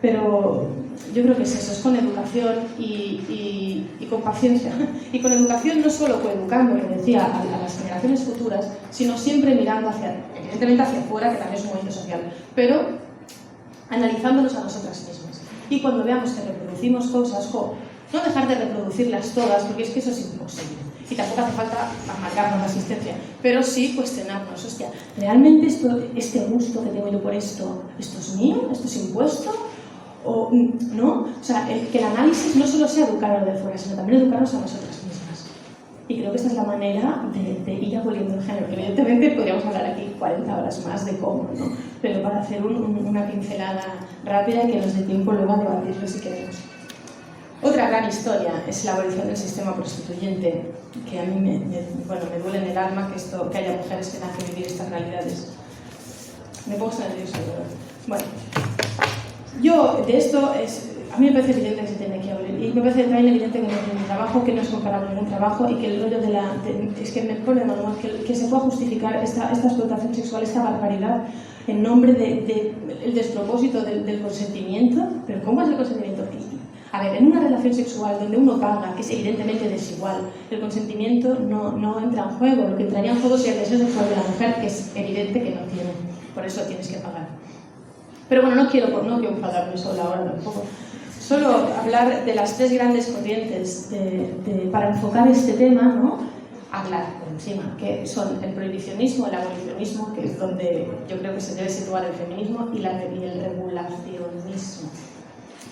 B: Pero yo creo que es eso, es con educación y con paciencia. Y con educación no solo coeducando, que decía, a las generaciones futuras, sino siempre mirando evidentemente hacia afuera, que también es un movimiento social, pero analizándonos a nosotras mismas. Y cuando veamos que reproducimos cosas, no dejar de reproducirlas todas, porque es que eso es imposible. Y tampoco hace falta amargarnos la existencia, pero sí cuestionarnos, hostia, ¿realmente este gusto que tengo yo por esto es mío? ¿Esto es impuesto? O no, o sea, que el análisis no solo sea educar a lo de fuera, sino también educarnos a nosotras mismas. Y creo que esta es la manera de ir aboliendo el género. Evidentemente podríamos hablar aquí 40 horas más de cómo, ¿no? Pero para hacer una pincelada rápida y que nos dé tiempo luego a debatirlo si queremos. Otra gran historia es la abolición del sistema prostituyente, que a mí me duele en el alma que haya mujeres que tengan que vivir estas realidades. Me pongo nerviosa, ¿verdad? Bueno. Yo, de esto, a mí me parece evidente que se tiene que abolir. Y me parece también evidente que no es ningún trabajo, que no es comparable ningún trabajo y que el rollo es que me pone de mal humor que se pueda justificar esta explotación sexual, esta barbaridad, en nombre del despropósito del consentimiento. ¿Pero cómo es el consentimiento? A ver, en una relación sexual donde uno paga, que es evidentemente desigual, el consentimiento no entra en juego. Lo que entraría en juego sería el deseo sexual de la mujer, que es evidente que no tiene. Por eso tienes que pagar. Pero bueno, no quiero enfadarme solo ahora tampoco. Solo hablar de las tres grandes corrientes para enfocar este tema, ¿no? Hablar por encima, que son el prohibicionismo, el abolicionismo, que es donde yo creo que se debe situar el feminismo, y el regulacionismo.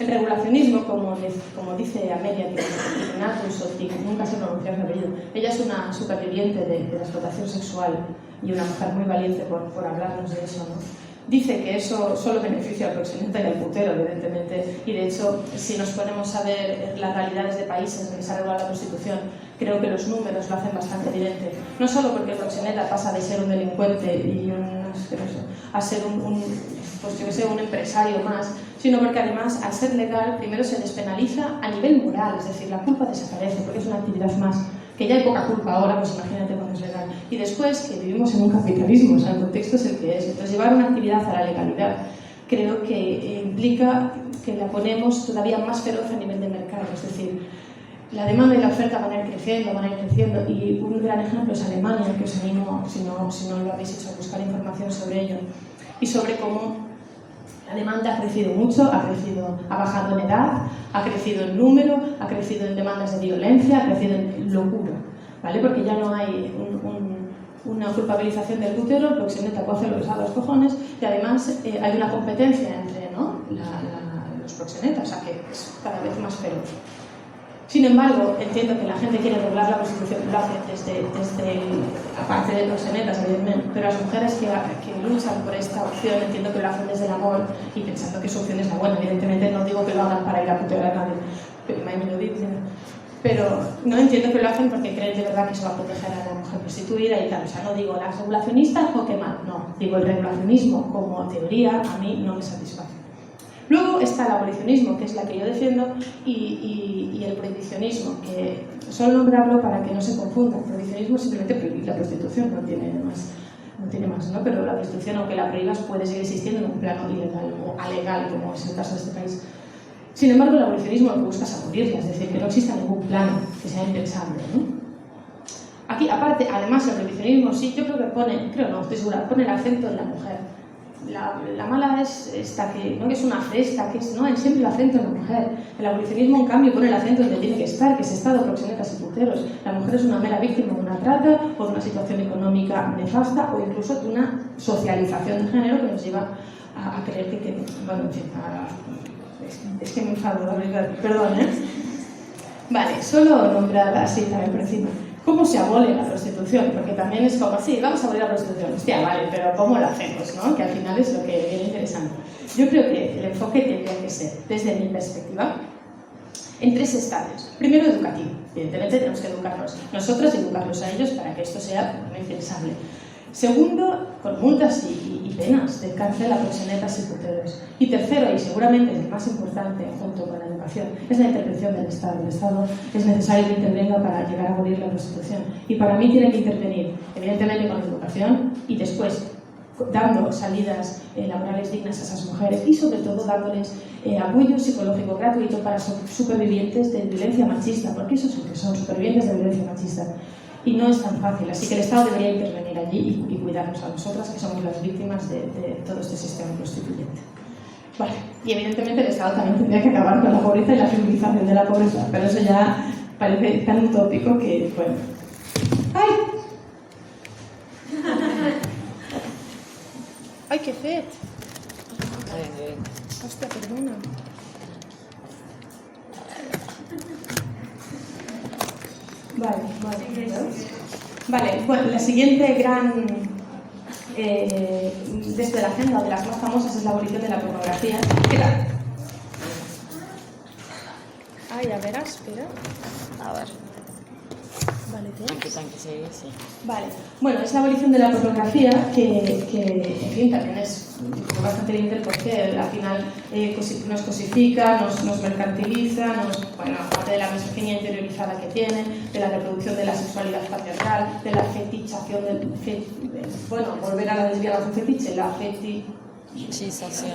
B: El regulacionismo, como dice Amelia Tinatus, nunca se pronuncia su apellido, ella es una superviviente de la explotación sexual y una mujer muy valiente por hablarnos de eso, ¿no? Dice que eso solo beneficia al proxeneta y al putero, evidentemente, y de hecho, si nos ponemos a ver las realidades de países en que se ha regulado la prostitución, creo que los números lo hacen bastante evidente. No solo porque el proxeneta pasa de ser un delincuente y a ser un empresario más, sino porque además, al ser legal, primero se despenaliza a nivel moral, es decir, la culpa desaparece porque es una actividad más, que ya hay poca culpa ahora, pues imagínate cuando es legal. Y después, que vivimos en un capitalismo, o sea, el contexto es el que es. Entonces, llevar una actividad a la legalidad creo que implica que la ponemos todavía más feroz a nivel de mercado, es decir, la demanda y la oferta van a ir creciendo, y un gran ejemplo es Alemania, que os animo, si no lo habéis hecho, a buscar información sobre ello, y sobre cómo la demanda ha crecido mucho, ha bajado en edad, ha crecido en número, ha crecido en demandas de violencia, ha crecido en locura, ¿vale? Porque ya no hay una culpabilización del útero, el proxeneta puede hacer lo que sabe los cojones, y además hay una competencia entre, ¿no? los proxenetas, o sea que es cada vez más feroz. Sin embargo, entiendo que la gente quiere regular la prostitución, lo hace aparte de proxenetas, evidentemente, pero las mujeres que luchan por esta opción entiendo que lo hacen desde el amor y pensando que su opción es la buena. Evidentemente no digo que lo hagan para ir a putear a nadie, me lo dicen. Pero no entiendo que lo hacen porque creen de verdad que eso va a proteger a la mujer prostituida y tal. O sea, no digo las regulacionistas o qué mal, no. Digo el regulacionismo como teoría a mí no me satisface. Luego está el abolicionismo, que es la que yo defiendo, y el prohibicionismo, que solo nombrarlo para que no se confunda. El prohibicionismo es simplemente prohibir la prostitución, no tiene más, ¿no? Pero la prostitución, aunque la prohíbas, puede seguir existiendo en un plano ilegal o alegal, como es el caso de este país. Sin embargo, el abolicionismo lo que busca es abolirla, es decir, que no exista ningún plano que sea impensable, ¿no? Aquí, aparte, además, el prohibicionismo sí, yo creo que pone el acento en la mujer. La mala es esta, que no es una fresca, que es, no, es siempre el acento en la mujer. El abolicionismo, en cambio, pone el acento donde tiene que estar, que es Estado, proxenetas y puteros. La mujer es una mera víctima de una trata o de una situación económica nefasta o incluso de una socialización de género que nos lleva a creer que bueno, en fin, es que me enfado, perdón, ¿eh? Vale, solo nombrar así también por encima. ¿Cómo se abole la prostitución? Porque también es como, sí, vamos a abolir la prostitución. Hostia, vale, pero ¿cómo lo hacemos, no? Que al final es lo que viene interesante. Yo creo que el enfoque tendría que ser, desde mi perspectiva, en 3 estadios. Primero, educativo. Evidentemente tenemos que educarnos nosotros y educarlos a ellos para que esto sea impensable. Segundo, con multas y penas de cárcel a proxenetas y puteros. Y tercero, y seguramente el más importante, junto con la educación, es la intervención del Estado. El Estado es necesario que intervenga para llegar a abolir la prostitución. Y para mí tiene que intervenir, evidentemente, con la educación y después dando salidas laborales dignas a esas mujeres y sobre todo dándoles apoyo psicológico gratuito para supervivientes de violencia machista, porque esos son supervivientes de violencia machista. Y no es tan fácil, así que el Estado debería intervenir allí y cuidarnos a nosotras, que somos las víctimas de todo este sistema prostituyente. Vale, y evidentemente el Estado también tendría que acabar con la pobreza y la feminización de la pobreza, pero eso ya parece tan utópico que, bueno... ¡Ay! ¡Ay, qué fet! Hostia, perdona. Vale, bueno, la siguiente gran desde la agenda, de las más famosas, es la abolición de la pornografía. ¿Qué tal? Ay, a ver, espera.
C: A ver.
B: Vale, ¿tienes?
C: Sí.
B: Vale, bueno, es la abolición de la pornografía que en fin, también es bastante evidente porque al final nos cosifica, nos mercantiliza, bueno, aparte de la misoginia interiorizada que tiene, de la reproducción de la sexualidad patriarcal, de la fetichación bueno, volver a la desviación fetiche, la
C: fetichización.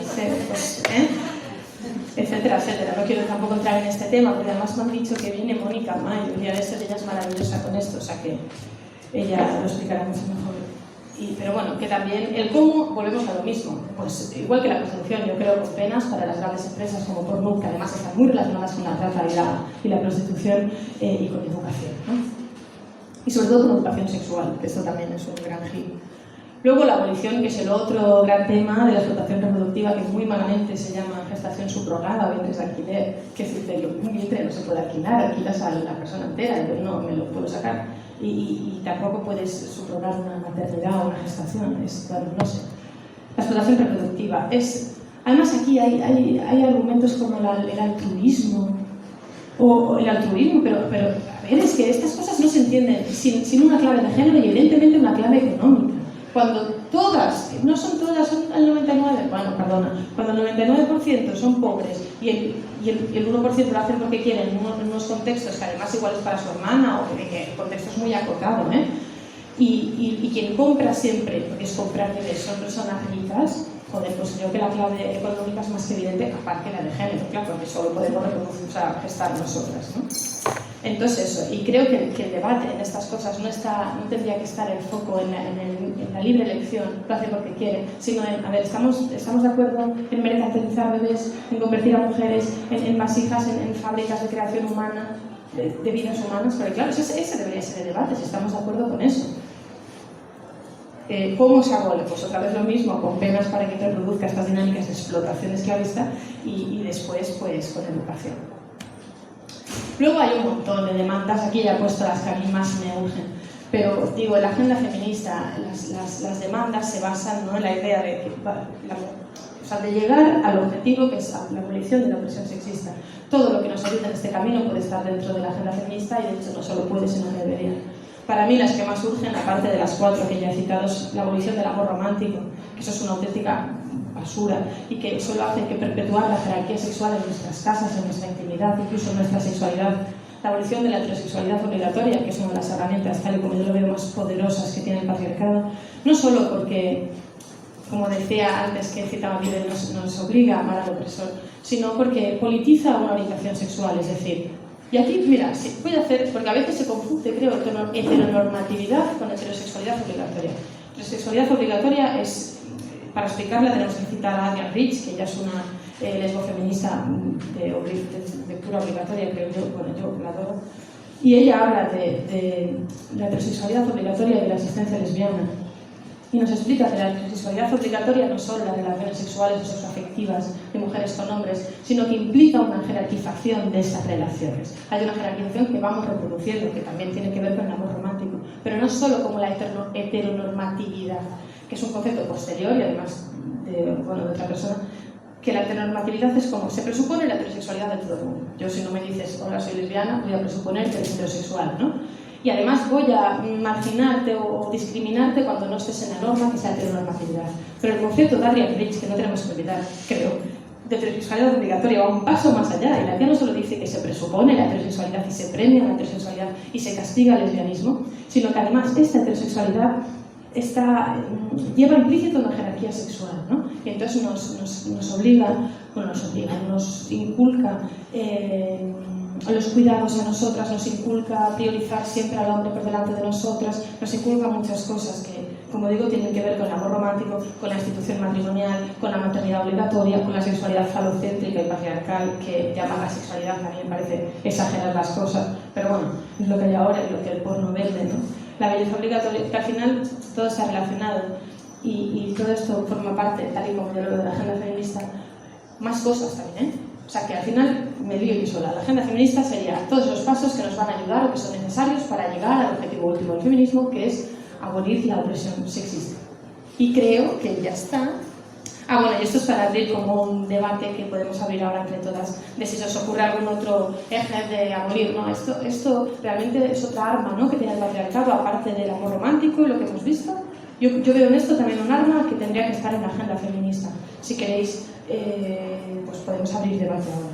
B: Etcétera, etcétera. No quiero tampoco entrar en este tema, porque además me han dicho que viene Mónica Mayo, y a veces ella es maravillosa con esto, o sea que ella lo explicará mucho mejor. Pero bueno, que también el cómo, volvemos a lo mismo, pues igual que la prostitución, yo creo con penas para las grandes empresas como Pornhub, que además están muy relacionadas con la trata y la prostitución y con educación, ¿no? Y sobre todo con educación sexual, que esto también es un gran giro. Luego la abolición, que es el otro gran tema de la explotación reproductiva, que muy malamente se llama gestación subrogada o vientres de alquiler, que es decir, un vientre no se puede alquilar, alquilas a la persona entera, yo no me lo puedo sacar, y tampoco puedes subrogar una maternidad o una gestación, bueno, no sé. La explotación reproductiva es... Además aquí hay argumentos como el altruismo, pero a ver, es que estas cosas no se entienden sin una clave de género y evidentemente una clave económica. Cuando todas, no son todas, son el 99%, cuando el 99% son pobres y el 1% lo hacen porque quieren en unos contextos que además igual es para su hermana o que el contexto es muy acotado, y quien compra siempre, porque es comprar bebés, son personas ricas, joder, pues creo que la clave económica es más que evidente, aparte que la de género, claro, porque solo podemos reproducir, gestar nosotras, ¿no? Entonces eso, y creo que el debate en estas cosas no tendría que estar el foco en la libre elección, lo hace porque quiere, sino en, a ver, ¿estamos de acuerdo en mercantilizar bebés, en convertir a mujeres en vasijas, en fábricas de creación humana, de vidas humanas? Porque claro, ese debería ser el debate, si estamos de acuerdo con eso. ¿Cómo se abole? Pues otra vez lo mismo, con penas para que reproduzca estas dinámicas de explotación esclavista y después pues con educación. Luego hay un montón de demandas, aquí ya he puesto las que a mí más me urgen, pero digo, en la agenda feminista las demandas se basan, ¿no?, en la idea de, de llegar al objetivo que es la abolición de la opresión sexista. Todo lo que nos ayude en este camino puede estar dentro de la agenda feminista y de hecho no solo puede, sino que debería. Para mí las que más urgen, aparte de las 4 que ya he citado, es la abolición del amor romántico, que eso es una auténtica basura y que solo hace que perpetuar la jerarquía sexual en nuestras casas, en nuestra intimidad, incluso en nuestra sexualidad. La abolición de la heterosexualidad obligatoria, que es una de las herramientas, tal y como yo lo veo, más poderosas que tiene el patriarcado, no solo porque, como decía antes que citaba Bidel, nos obliga a amar al opresor, sino porque politiza una orientación sexual, es decir, y aquí, mira, sí, voy a hacer, porque a veces se confunde, creo, heteronormatividad con heterosexualidad obligatoria. Heterosexualidad obligatoria es, para explicarla tenemos que citar a Adrienne Rich, que ella es una lesbofeminista de pura obligatoria, creo yo, bueno, yo la adoro, y ella habla de la heterosexualidad obligatoria y de la existencia lesbiana. Y nos explica que la heterosexualidad obligatoria no son las relaciones sexuales o sexoafectivas de mujeres con hombres, sino que implica una jerarquización de esas relaciones. Hay una jerarquización que vamos reproduciendo, que también tiene que ver con el amor romántico, pero no solo como la heteronormatividad, que es un concepto posterior y además de otra persona, que la heteronormatividad es como se presupone la heterosexualidad de todo el mundo. Yo, si no me dices, hola, soy lesbiana, voy a presuponer que eres heterosexual, ¿no? Y además voy a marginarte o discriminarte cuando no estés en la norma, que sea heteronormatividad. Pero el concepto de Adrienne Rich, que no tenemos que olvidar, creo, de heterosexualidad obligatoria va un paso más allá. Y la tía no solo dice que se presupone la heterosexualidad y se premia la heterosexualidad y se castiga el lesbianismo, sino que además esta heterosexualidad lleva implícito una jerarquía sexual, ¿no? Y entonces nos inculca los cuidados a nosotras, nos inculca priorizar siempre al hombre por delante de nosotras, nos inculca muchas cosas que, como digo, tienen que ver con el amor romántico, con la institución matrimonial, con la maternidad obligatoria, con la sexualidad falocéntrica y patriarcal, que llama la sexualidad, a mí me parece exagerar las cosas, pero bueno, es lo que hay ahora, es lo que el porno vende, ¿no? La belleza obligatoria, que al final todo está relacionado y todo esto forma parte, tal y como yo lo veo de la agenda feminista, más cosas también, ¿eh? O sea que al final me lío yo sola. La agenda feminista sería todos los pasos que nos van a ayudar o que son necesarios para llegar al objetivo último del feminismo, que es abolir la opresión sexista. Y creo que ya está. Bueno, y esto es para abrir como un debate que podemos abrir ahora entre todas, de si se os ocurre algún otro eje de abolir, ¿no? Esto realmente es otra arma, ¿no?, que tiene el patriarcado, aparte del amor romántico y lo que hemos visto. Yo veo en esto también un arma que tendría que estar en la agenda feminista. Si queréis, pues podemos abrir debate ahora.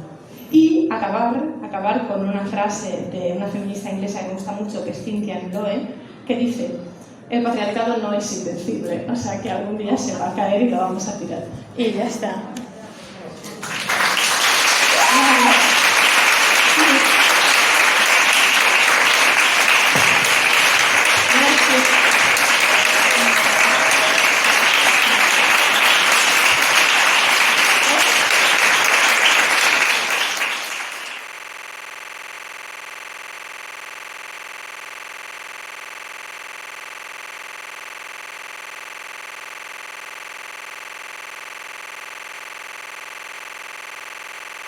B: Y acabar con una frase de una feminista inglesa que me gusta mucho, que es Cynthia Loe, que dice: el patriarcado no es invencible, o sea que algún día se va a caer y lo vamos a tirar. Y ya está.